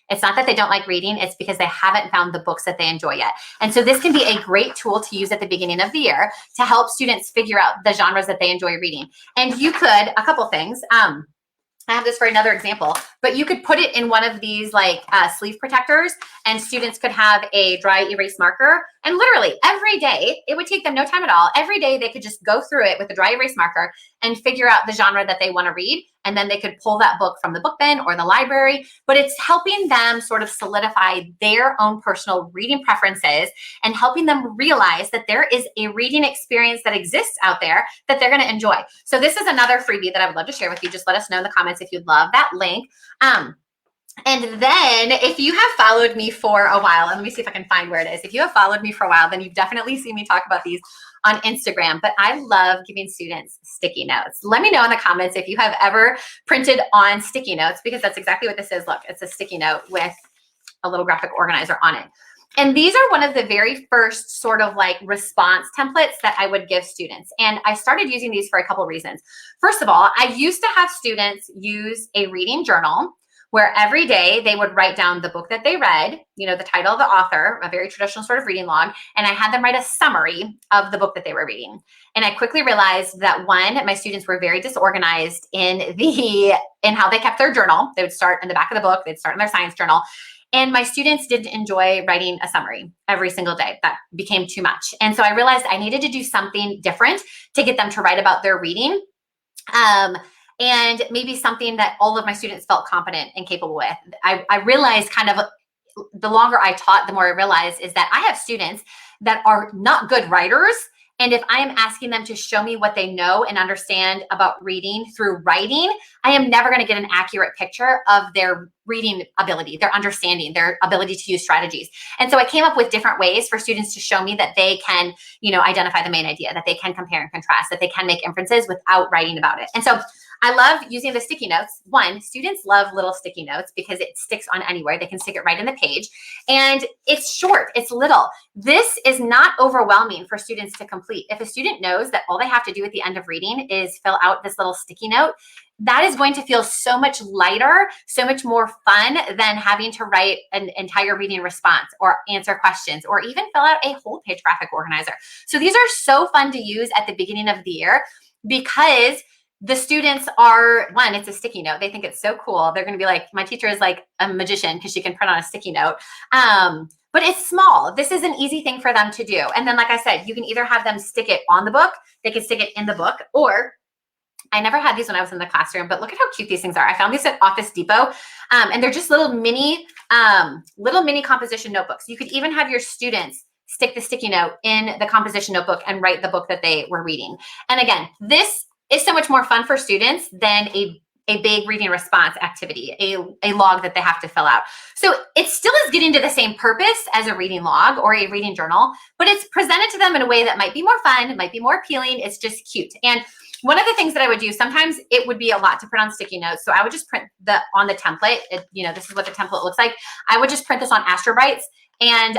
Speaker 1: it's not that they don't like reading, it's because they haven't found the books that they enjoy yet. And so this can be a great tool to use at the beginning of the year to help students figure out the genres that they enjoy reading. And you could, a couple things, I have this for another example, but you could put it in one of these like sleeve protectors, and students could have a dry erase marker, and literally every day, it would take them no time at all. Every day they could just go through it with a dry erase marker and figure out the genre that they want to read. And then they could pull that book from the book bin or the library, but it's helping them sort of solidify their own personal reading preferences and helping them realize that there is a reading experience that exists out there that they're going to enjoy. So this is another freebie that I would love to share with you. Just let us know in the comments if you'd love that link. And then if you have followed me for a while, and let me see if I can find where it is. If you have followed me for a while, then you've definitely seen me talk about these on Instagram, but I love giving students sticky notes. Let me know in the comments if you have ever printed on sticky notes, because that's exactly what this is. Look, it's a sticky note with a little graphic organizer on it. And these are one of the very first sort of like response templates that I would give students. And I started using these for a couple reasons. First of all, I used to have students use a reading journal where every day they would write down the book that they read, the title of the author, a very traditional sort of reading log, and I had them write a summary of the book that they were reading. And I quickly realized that one, my students were very disorganized in how they kept their journal. They would start in the back of the book, they'd start in their science journal. And my students didn't enjoy writing a summary every single day. That became too much. And so I realized I needed to do something different to get them to write about their reading. And maybe something that all of my students felt confident and capable with. I realized kind of the longer I taught, the more I realized is that I have students that are not good writers. And if I am asking them to show me what they know and understand about reading through writing, I am never going to get an accurate picture of their reading ability, their understanding, their ability to use strategies. And so I came up with different ways for students to show me that they can, identify the main idea, that they can compare and contrast, that they can make inferences without writing about it. And so I love using the sticky notes. One, students love little sticky notes because it sticks on anywhere. They can stick it right in the page. And it's short, it's little. This is not overwhelming for students to complete. If a student knows that all they have to do at the end of reading is fill out this little sticky note, that is going to feel so much lighter, so much more fun than having to write an entire reading response or answer questions or even fill out a whole page graphic organizer. So these are so fun to use at the beginning of the year because the students are, one, it's a sticky note. They think it's so cool. They're going to be like, my teacher is like a magician because she can print on a sticky note. But it's small. This is an easy thing for them to do. And then, like I said, you can either have them stick it on the book, they can stick it in the book, or I never had these when I was in the classroom, but look at how cute these things are. I found these at Office Depot, and they're just little mini composition notebooks. You could even have your students stick the sticky note in the composition notebook and write the book that they were reading. And again, this is so much more fun for students than a big reading response activity, a log that they have to fill out. So it still is getting to the same purpose as a reading log or a reading journal, but it's presented to them in a way that might be more fun, might be more appealing. It's just cute. And one of the things that I would do, sometimes it would be a lot to print on sticky notes. So I would just print on the template. This is what the template looks like. I would just print this on Astrobrites and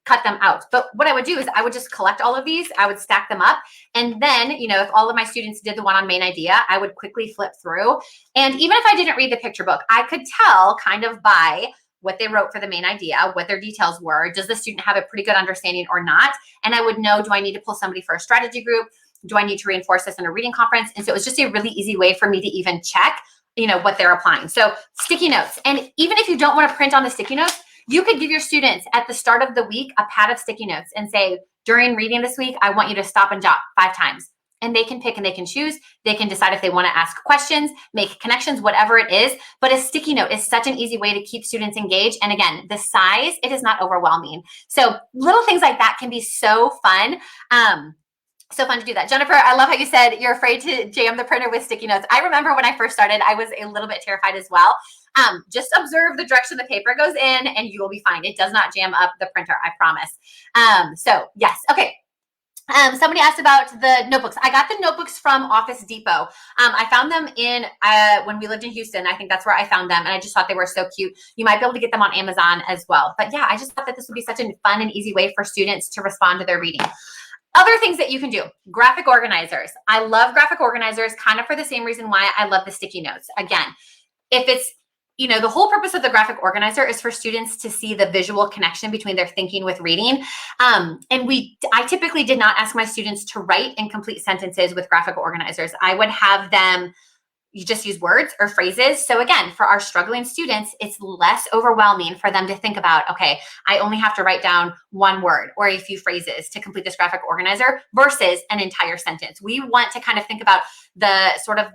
Speaker 1: cut them out. But what I would do is I would just collect all of these. I would stack them up. And then, if all of my students did the one on main idea, I would quickly flip through. And even if I didn't read the picture book, I could tell kind of by what they wrote for the main idea, what their details were. Does the student have a pretty good understanding or not? And I would know, do I need to pull somebody for a strategy group? Do I need to reinforce this in a reading conference? And so it was just a really easy way for me to even check, what they're applying. So sticky notes. And even if you don't want to print on the sticky notes, you could give your students at the start of the week a pad of sticky notes and say, during reading this week, I want you to stop and jot 5 times. And they can pick and they can choose. They can decide if they want to ask questions, make connections, whatever it is. But a sticky note is such an easy way to keep students engaged. And again, the size, it is not overwhelming. So little things like that can be so fun. So fun to do that. Jennifer, I love how you said you're afraid to jam the printer with sticky notes. I remember when I first started, I was a little bit terrified as well. Just observe the direction the paper goes in and you will be fine. It does not jam up the printer, I promise. So yes, okay. Somebody asked about the notebooks. I got the notebooks from Office Depot. I found them when we lived in Houston. I think that's where I found them. And I just thought they were so cute. You might be able to get them on Amazon as well. But yeah, I just thought that this would be such a fun and easy way for students to respond to their reading. Other things that you can do, graphic organizers. I love graphic organizers kind of for the same reason why I love the sticky notes. Again, if it's, the whole purpose of the graphic organizer is for students to see the visual connection between their thinking with reading. I typically did not ask my students to write and complete sentences with graphic organizers. I would have them you just use words or phrases. So again, for our struggling students, it's less overwhelming for them to think about, okay, I only have to write down one word or a few phrases to complete this graphic organizer versus an entire sentence. We want to kind of think about the sort of,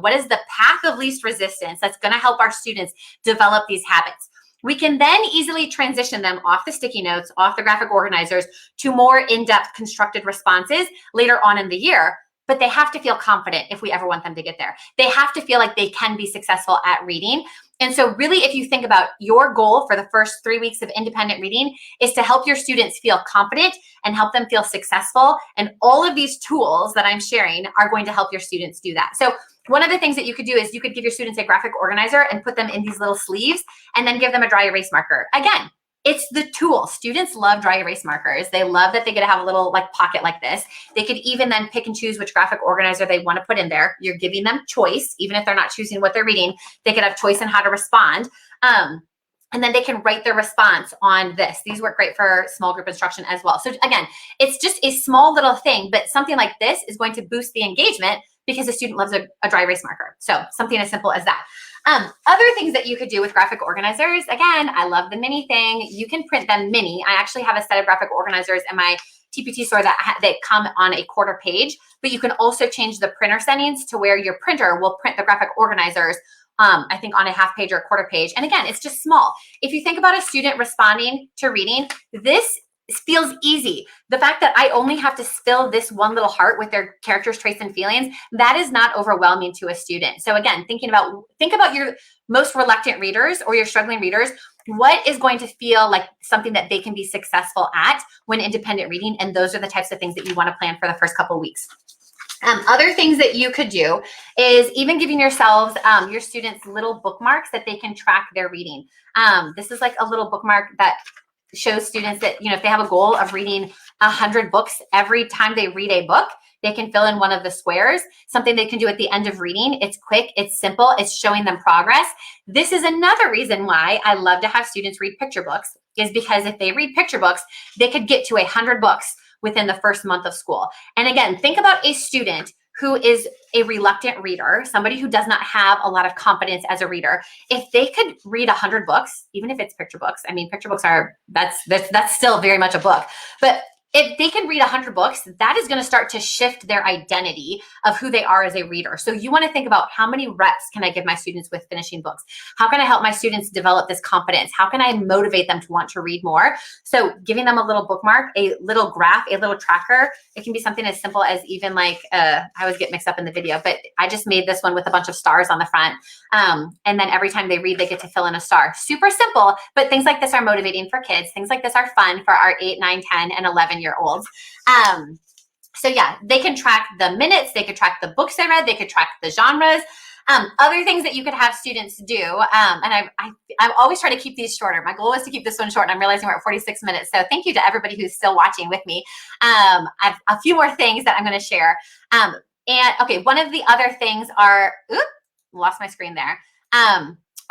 Speaker 1: what is the path of least resistance that's going to help our students develop these habits. We can then easily transition them off the sticky notes, off the graphic organizers to more in-depth constructed responses later on in the year. But they have to feel confident if we ever want them to get there. They have to feel like they can be successful at reading. And so really, if you think about your goal for the first 3 weeks of independent reading is to help your students feel confident and help them feel successful. And all of these tools that I'm sharing are going to help your students do that. So one of the things that you could do is you could give your students a graphic organizer and put them in these little sleeves and then give them a dry erase marker. Again, It's the tool. Students love dry erase markers. They love that they get to have a little like pocket like this. They could even then pick and choose which graphic organizer they want to put in there. You're giving them choice, even if they're not choosing what they're reading, they could have choice in how to respond. And then they can write their response on this. These work great for small group instruction as well. So again, it's just a small little thing, but something like this is going to boost the engagement because the student loves a dry erase marker. So something as simple as that. Other things that you could do with graphic organizers, again, I love the mini thing. You can print them mini. I actually have a set of graphic organizers in my TPT store that come on a quarter page, but you can also change the printer settings to where your printer will print the graphic organizers, I think on a half page or a quarter page. And again, it's just small. If you think about a student responding to reading, this feels easy. The fact that I only have to fill this one little heart with their characters, traits, and feelings, that is not overwhelming to a student. So again, think about your most reluctant readers or your struggling readers. What is going to feel like something that they can be successful at when independent reading? And those are the types of things that you want to plan for the first couple of weeks. Other things that you could do is even giving yourselves, your students, little bookmarks that they can track their reading. This is like a little bookmark that shows students that, if they have a goal of reading 100 books, every time they read a book, they can fill in one of the squares, something they can do at the end of reading. It's quick, it's simple, it's showing them progress. This is another reason why I love to have students read picture books, is because if they read picture books, they could get to 100 books within the first month of school. And again, think about a student who is a reluctant reader, somebody who does not have a lot of confidence as a reader. If they could read 100 books, even if it's picture books, I mean, picture books that's still very much a book, but if they can read 100 books, that is going to start to shift their identity of who they are as a reader. So you want to think about, how many reps can I give my students with finishing books? How can I help my students develop this confidence? How can I motivate them to want to read more? So giving them a little bookmark, a little graph, a little tracker. It can be something as simple as even like, I always get mixed up in the video, but I just made this one with a bunch of stars on the front. And then every time they read, they get to fill in a star. Super simple, but things like this are motivating for kids. Things like this are fun for our 8, 9, 10, and 11-year-olds. So yeah, they can track the minutes, they could track the books they read, they could track the genres. Other things that you could have students do, and I always try to keep these shorter. My goal was to keep this one short, and I'm realizing we're at 46 minutes. So thank you to everybody who's still watching with me. I have a few more things that I'm going to share. And okay, one of the other things are, lost my screen there.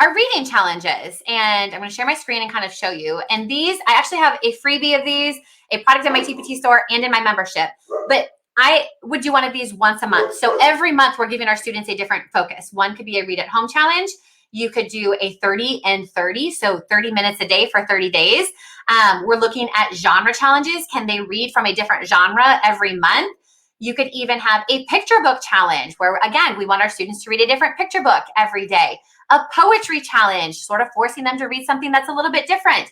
Speaker 1: Our reading challenges, and I'm going to share my screen and kind of show you. And these, I actually have a freebie of these, a product in my TPT store and in my membership, but I would do one of these once a month. So every month we're giving our students a different focus. One could be a read at home challenge. You could do a 30 and 30, so 30 minutes a day for 30 days. We're looking at genre challenges. Can they read from a different genre every month? You could even have a picture book challenge where, again, we want our students to read a different picture book every day. A poetry challenge, sort of forcing them to read something that's a little bit different.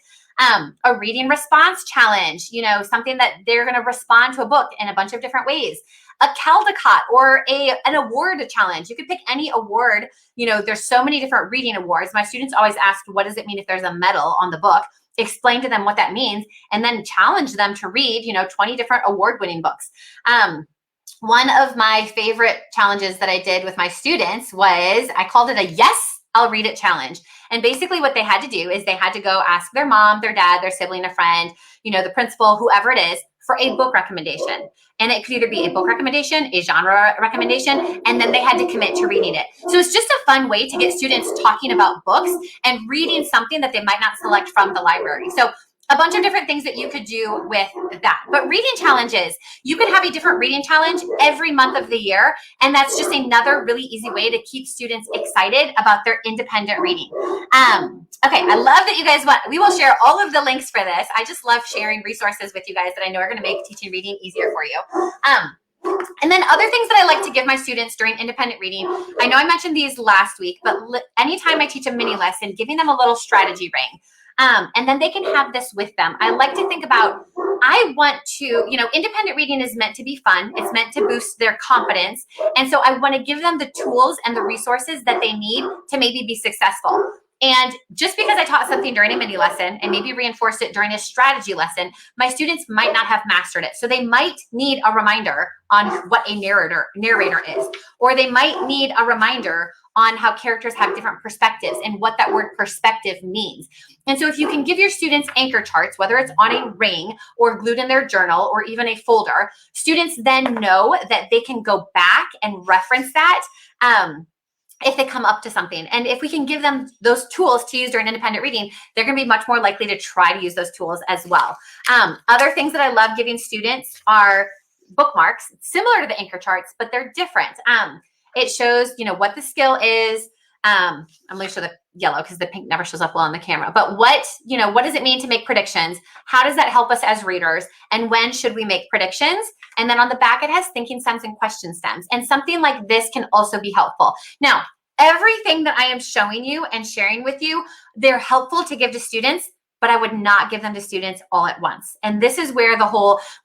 Speaker 1: A reading response challenge, something that they're going to respond to a book in a bunch of different ways. A Caldecott or an award challenge. You could pick any award. There's so many different reading awards. My students always ask, what does it mean if there's a medal on the book? Explain to them what that means, and then challenge them to read, 20 different award-winning books. One of my favorite challenges that I did with my students was, I called it a yes, I'll read it challenge. And basically what they had to do is they had to go ask their mom, their dad, their sibling, a friend, the principal, whoever it is, for a book recommendation. And it could either be a book recommendation, a genre recommendation, and then they had to commit to reading it. So it's just a fun way to get students talking about books and reading something that they might not select from the library. So a bunch of different things that you could do with that. But reading challenges, you could have a different reading challenge every month of the year. And that's just another really easy way to keep students excited about their independent reading. Okay, I love that you guys we will share all of the links for this. I just love sharing resources with you guys that I know are gonna make teaching reading easier for you. And then other things that I like to give my students during independent reading, I know I mentioned these last week, but anytime I teach a mini lesson, giving them a little strategy ring. And then they can have this with them. I like to think about, I want to, independent reading is meant to be fun. It's meant to boost their confidence. And so I want to give them the tools and the resources that they need to maybe be successful. And just because I taught something during a mini lesson and maybe reinforced it during a strategy lesson, my students might not have mastered it. So they might need a reminder on what a narrator is, or they might need a reminder on how characters have different perspectives and what that word perspective means. And so if you can give your students anchor charts, whether it's on a ring or glued in their journal or even a folder, students then know that they can go back and reference that if they come up to something. And if we can give them those tools to use during independent reading, they're going to be much more likely to try to use those tools as well. Other things that I love giving students are bookmarks, similar to the anchor charts, but they're different. It shows, what the skill is. I'm going to show the yellow because the pink never shows up well on the camera. But what does it mean to make predictions? How does that help us as readers? And when should we make predictions? And then on the back, it has thinking stems and question stems. And something like this can also be helpful. Now, everything that I am showing you and sharing with you, they're helpful to give to students, but I would not give them to students all at once. And this is where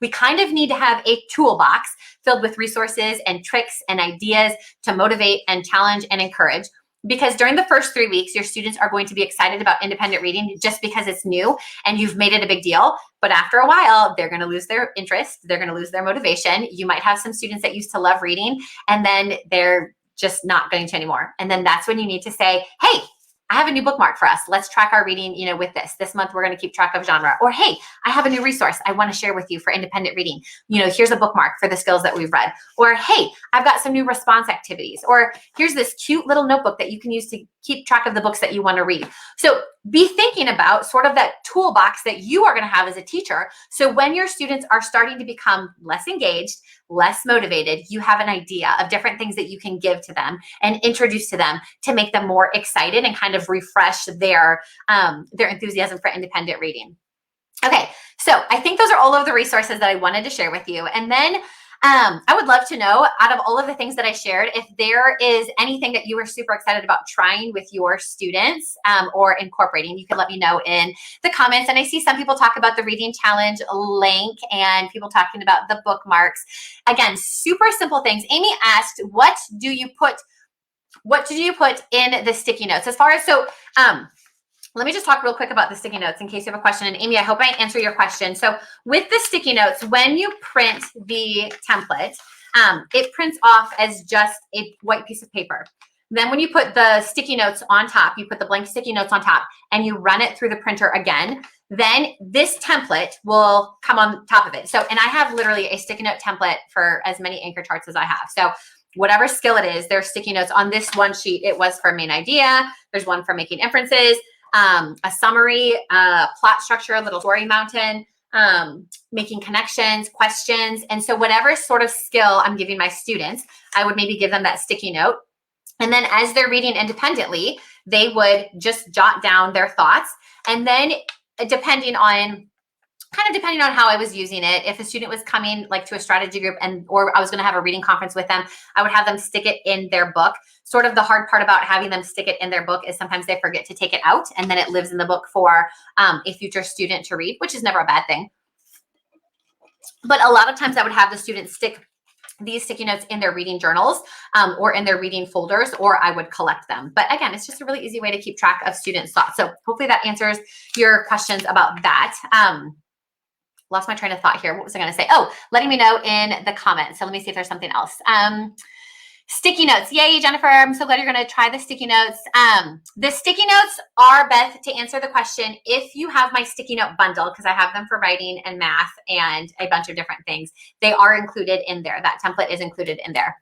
Speaker 1: we kind of need to have a toolbox filled with resources and tricks and ideas to motivate and challenge and encourage. Because during the first 3 weeks, your students are going to be excited about independent reading just because it's new and you've made it a big deal. But after a while, they're going to lose their interest. They're going to lose their motivation. You might have some students that used to love reading and then they're just not going to anymore. And then that's when you need to say, hey, I have a new bookmark for us. Let's track our reading, with this. This month, we're going to keep track of genre. Or, hey, I have a new resource I want to share with you for independent reading. Here's a bookmark for the skills that we've read. Or, hey, I've got some new response activities. Or here's this cute little notebook that you can use to keep track of the books that you want to read. So be thinking about sort of that toolbox that you are going to have as a teacher. So when your students are starting to become less engaged, less motivated, you have an idea of different things that you can give to them and introduce to them to make them more excited and kind of refresh their enthusiasm for independent reading. Okay, so I think those are all of the resources that I wanted to share with you. And then I would love to know, out of all of the things that I shared, if there is anything that you are super excited about trying with your students or incorporating. You can let me know in the comments. And I see some people talk about the reading challenge link and people talking about the bookmarks. Again, super simple things. Amy asked, what do you put in the sticky notes? Let me just talk real quick about the sticky notes in case you have a question. And Amy, I hope I answer your question. So with the sticky notes, when you print the template, it prints off as just a white piece of paper. Then when you put the sticky notes on top, you put the blank sticky notes on top and you run it through the printer again, then this template will come on top of it. So, and I have literally a sticky note template for as many anchor charts as I have. So whatever skill it is, there's sticky notes on this one sheet. It was for main idea. There's one for making inferences. A summary, plot structure, a little story mountain, making connections, questions. And so whatever sort of skill I'm giving my students, I would maybe give them that sticky note. And then as they're reading independently, they would just jot down their thoughts. And then depending on how I was using it, if a student was coming like to a strategy group or I was going to have a reading conference with them, I would have them stick it in their book. Sort of the hard part about having them stick it in their book is sometimes they forget to take it out and then it lives in the book for a future student to read, which is never a bad thing. But a lot of times I would have the students stick these sticky notes in their reading journals or in their reading folders, or I would collect them. But again, it's just a really easy way to keep track of students' thoughts. So hopefully that answers your questions about that. Lost my train of thought here. What was I going to say? Oh, letting me know in the comments. So let me see if there's something else. Sticky notes. Yay, Jennifer. I'm so glad you're going to try the sticky notes. The sticky notes are, Beth, to answer the question, if you have my sticky note bundle, because I have them for writing and math and a bunch of different things, they are included in there. That template is included in there.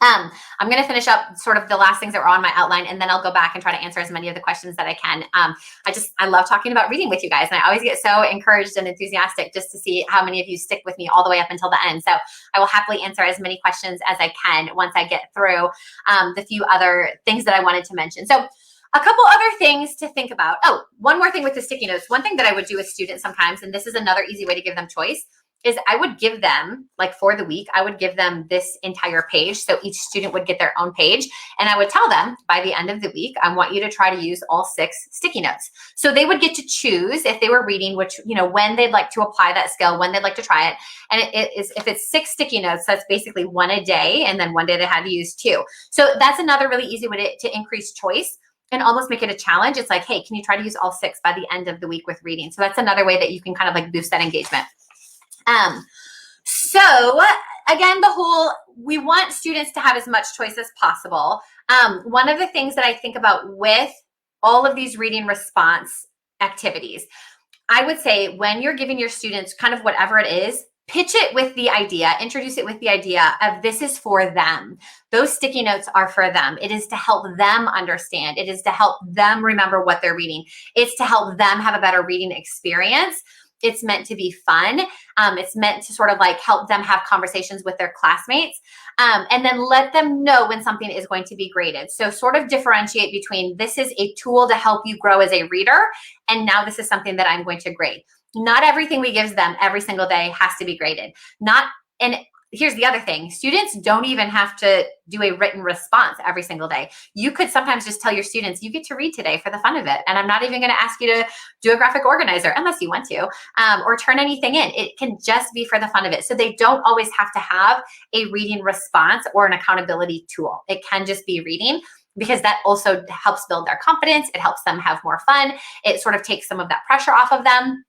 Speaker 1: I'm going to finish up sort of the last things that were on my outline, and then I'll go back and try to answer as many of the questions that I can. I love talking about reading with you guys, and I always get so encouraged and enthusiastic just to see how many of you stick with me all the way up until the end. So I will happily answer as many questions as I can once I get through the few other things that I wanted to mention. So a couple other things to think about. Oh, one more thing with the sticky notes. One thing that I would do with students sometimes, and this is another easy way to give them choice, is I would give them, like for the week, I would give them this entire page. So each student would get their own page. And I would tell them by the end of the week, I want you to try to use all 6 sticky notes. So they would get to choose if they were reading, which, when they'd like to apply that skill, when they'd like to try it. And it is, if it's 6 sticky notes, that's basically 1 a day. And then one day they had to use 2. So that's another really easy way to increase choice and almost make it a challenge. It's like, hey, can you try to use all 6 by the end of the week with reading? So that's another way that you can kind of like boost that engagement. So again, we want students to have as much choice as possible. One of the things that I think about with all of these reading response activities, I would say when you're giving your students kind of whatever it is, pitch it with the idea, introduce it with the idea of this is for them. Those sticky notes are for them. It is to help them understand. It is to help them remember what they're reading. It's to help them have a better reading experience. It's meant to be fun. It's meant to sort of like help them have conversations with their classmates, and then let them know when something is going to be graded. So sort of differentiate between this is a tool to help you grow as a reader, and now this is something that I'm going to grade. Not everything we give them every single day has to be graded. And here's the other thing. Students don't even have to do a written response every single day. You could sometimes just tell your students, you get to read today for the fun of it. And I'm not even going to ask you to do a graphic organizer unless you want to, or turn anything in. It can just be for the fun of it. So they don't always have to have a reading response or an accountability tool. It can just be reading, because that also helps build their confidence. It helps them have more fun. It sort of takes some of that pressure off of them.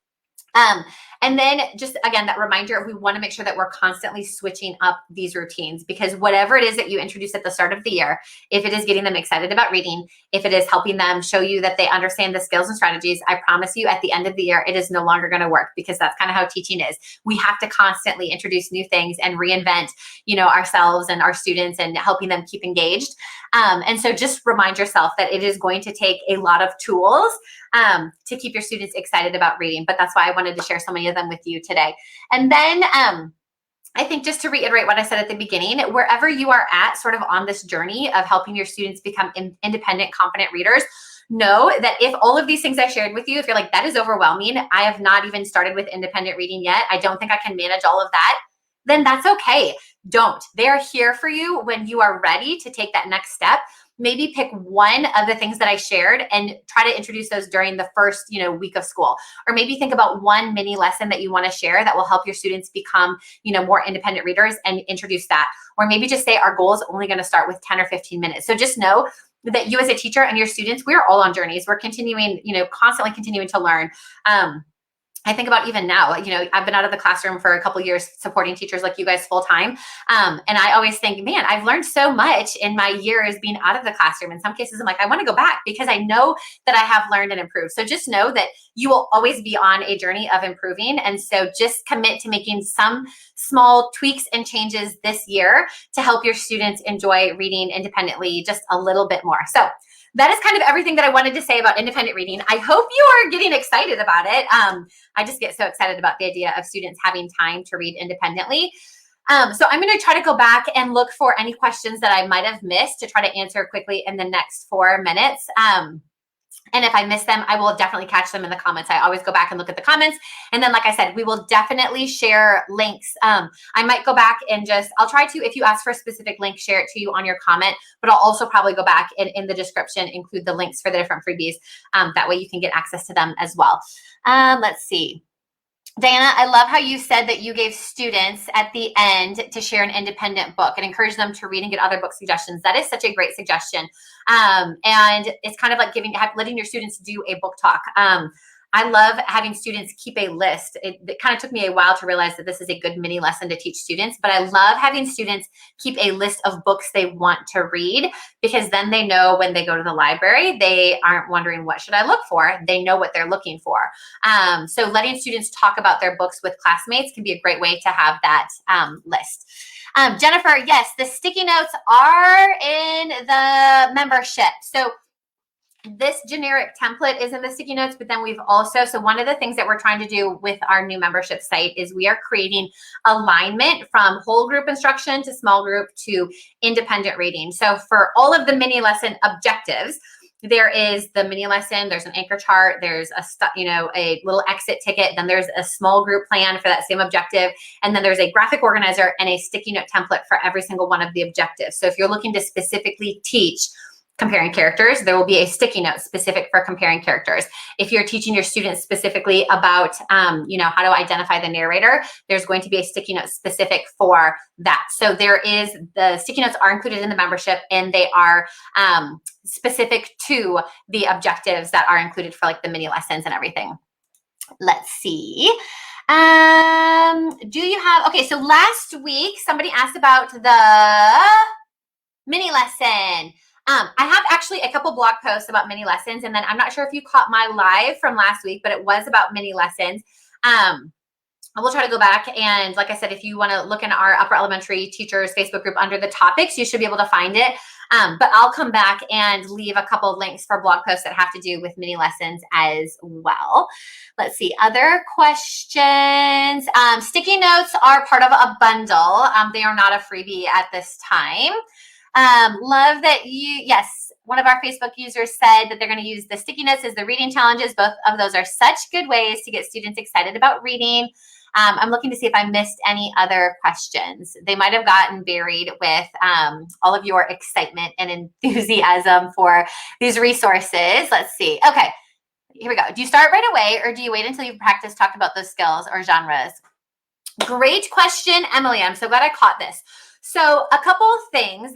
Speaker 1: And then just again, that reminder, we want to make sure that we're constantly switching up these routines, because whatever it is that you introduce at the start of the year, if it is getting them excited about reading, if it is helping them show you that they understand the skills and strategies, I promise you at the end of the year, it is no longer going to work, because that's kind of how teaching is. We have to constantly introduce new things and reinvent, ourselves and our students and helping them keep engaged. And so just remind yourself that it is going to take a lot of tools to keep your students excited about reading. But that's why I wanted to share so many of them with you today. And then I think just to reiterate what I said at the beginning, wherever you are at sort of on this journey of helping your students become independent, confident readers, know that if all of these things I shared with you, if you're like, that is overwhelming, I have not even started with independent reading yet, I don't think I can manage all of that, then that's okay. Don't. They're here for you when you are ready to take that next step. Maybe pick one of the things that I shared and try to introduce those during the first, week of school. Or maybe think about one mini lesson that you want to share that will help your students become, more independent readers, and introduce that. Or maybe just say our goal is only going to start with 10 or 15 minutes. So just know that you as a teacher and your students, we're all on journeys. We're continuing, constantly continuing to learn. I think about even now, I've been out of the classroom for a couple of years supporting teachers like you guys full time. And I always think, man, I've learned so much in my years being out of the classroom. In some cases, I'm like, I want to go back because I know that I have learned and improved. So just know that you will always be on a journey of improving. And so just commit to making some small tweaks and changes this year to help your students enjoy reading independently just a little bit more. So that is kind of everything that I wanted to say about independent reading. I hope you are getting excited about it. I just get so excited about the idea of students having time to read independently. So I'm going to try to go back and look for any questions that I might have missed to try to answer quickly in the next 4 minutes. And if I miss them, I will definitely catch them in the comments. I always go back and look at the comments. And then, like I said, we will definitely share links. I might go back and I'll try to, if you ask for a specific link, share it to you on your comment, but I'll also probably go back and in the description, include the links for the different freebies. That way you can get access to them as well. Let's see. Diana, I love how you said that you gave students at the end to share an independent book and encourage them to read and get other book suggestions. That is such a great suggestion. And it's kind of like letting your students do a book talk. I love having students keep a list. It kind of took me a while to realize that this is a good mini lesson to teach students, but I love having students keep a list of books they want to read, because then they know when they go to the library, they aren't wondering, what should I look for? They know what they're looking for. So letting students talk about their books with classmates can be a great way to have that list. Jennifer, yes, the sticky notes are in the membership. So this generic template is in the sticky notes, but then we've also, so one of the things that we're trying to do with our new membership site is we are creating alignment from whole group instruction to small group to independent reading. So for all of the mini lesson objectives, there is the mini lesson, there's an anchor chart, there's a little exit ticket, then there's a small group plan for that same objective, and then there's a graphic organizer and a sticky note template for every single one of the objectives. So if you're looking to specifically teach comparing characters, there will be a sticky note specific for comparing characters. If you're teaching your students specifically about, how to identify the narrator, there's going to be a sticky note specific for that. So the sticky notes are included in the membership, and they are specific to the objectives that are included for like the mini lessons and everything. Let's see. Okay, so last week somebody asked about the mini lesson. I have actually a couple blog posts about mini lessons, and then I'm not sure if you caught my live from last week, but it was about mini lessons. I will try to go back, and like I said, if you want to look in our upper elementary teachers Facebook group under the topics, you should be able to find it. But I'll come back and leave a couple of links for blog posts that have to do with mini lessons as well. Let's see, other questions. Sticky notes are part of a bundle. They are not a freebie at this time. Love that yes, one of our Facebook users said that they're going to use the sticky notes as the reading challenges. Both of those are such good ways to get students excited about reading. I'm looking to see if I missed any other questions. They might have gotten buried with all of your excitement and enthusiasm for these resources. Let's see. Okay, here we go. Do you start right away, or do you wait until you've practiced, talked about those skills or genres? Great question, Emily. I'm so glad I caught this. So a couple of things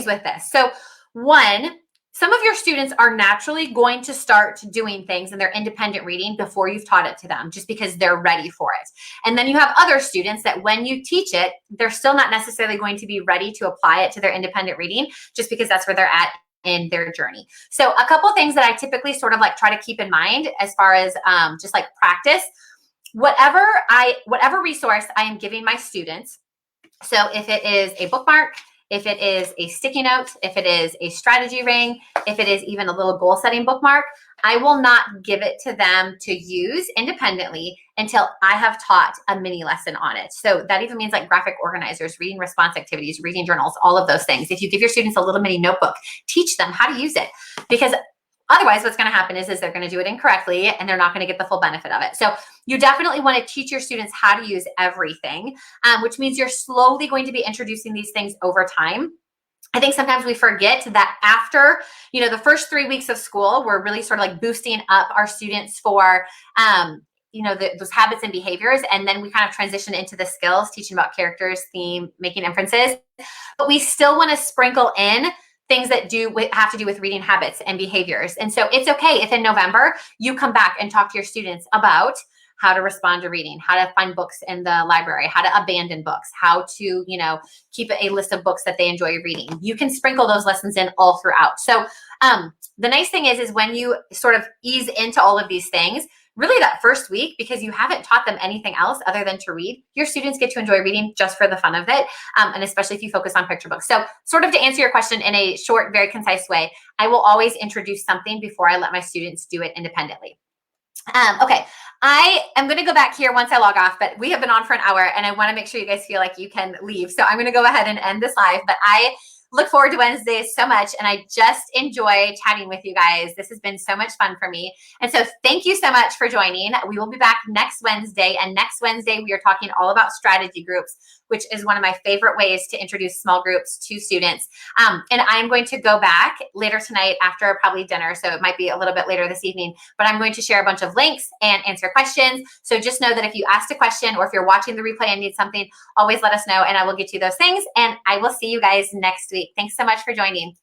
Speaker 1: with this. So one, some of your students are naturally going to start doing things in their independent reading before you've taught it to them, just because they're ready for it. And then you have other students that when you teach it, they're still not necessarily going to be ready to apply it to their independent reading, just because that's where they're at in their journey. So a couple things that I typically sort of like try to keep in mind as far as just like practice, whatever resource I am giving my students. So if it is a bookmark, if it is a sticky note, if it is a strategy ring, if it is even a little goal setting bookmark, I will not give it to them to use independently until I have taught a mini lesson on it. So that even means like graphic organizers, reading response activities, reading journals, all of those things. If you give your students a little mini notebook, teach them how to use it, because otherwise what's going to happen is they're going to do it incorrectly and they're not going to get the full benefit of it. So you definitely want to teach your students how to use everything, which means you're slowly going to be introducing these things over time. I think sometimes we forget that after, the first 3 weeks of school, we're really sort of like boosting up our students for, those habits and behaviors. And then we kind of transition into the skills, teaching about characters, theme, making inferences. But we still want to sprinkle in things that have to do with reading habits and behaviors. And so it's okay if in November you come back and talk to your students about how to respond to reading, how to find books in the library, how to abandon books, how to, keep a list of books that they enjoy reading. You can sprinkle those lessons in all throughout. So the nice thing is when you sort of ease into all of these things, really that first week, because you haven't taught them anything else other than to read, your students get to enjoy reading just for the fun of it. And especially if you focus on picture books. So sort of to answer your question in a short, very concise way, I will always introduce something before I let my students do it independently. Okay, I am going to go back here once I log off, but we have been on for an hour and I want to make sure you guys feel like you can leave. So I'm going to go ahead and end this live, but I look forward to Wednesdays so much, and I just enjoy chatting with you guys. This has been so much fun for me. And so thank you so much for joining. We will be back next Wednesday, and next Wednesday we are talking all about strategy groups, which is one of my favorite ways to introduce small groups to students. And I'm going to go back later tonight after probably dinner, so it might be a little bit later this evening, but I'm going to share a bunch of links and answer questions. So just know that if you asked a question or if you're watching the replay and need something, always let us know and I will get you those things. And I will see you guys next week. Thanks so much for joining.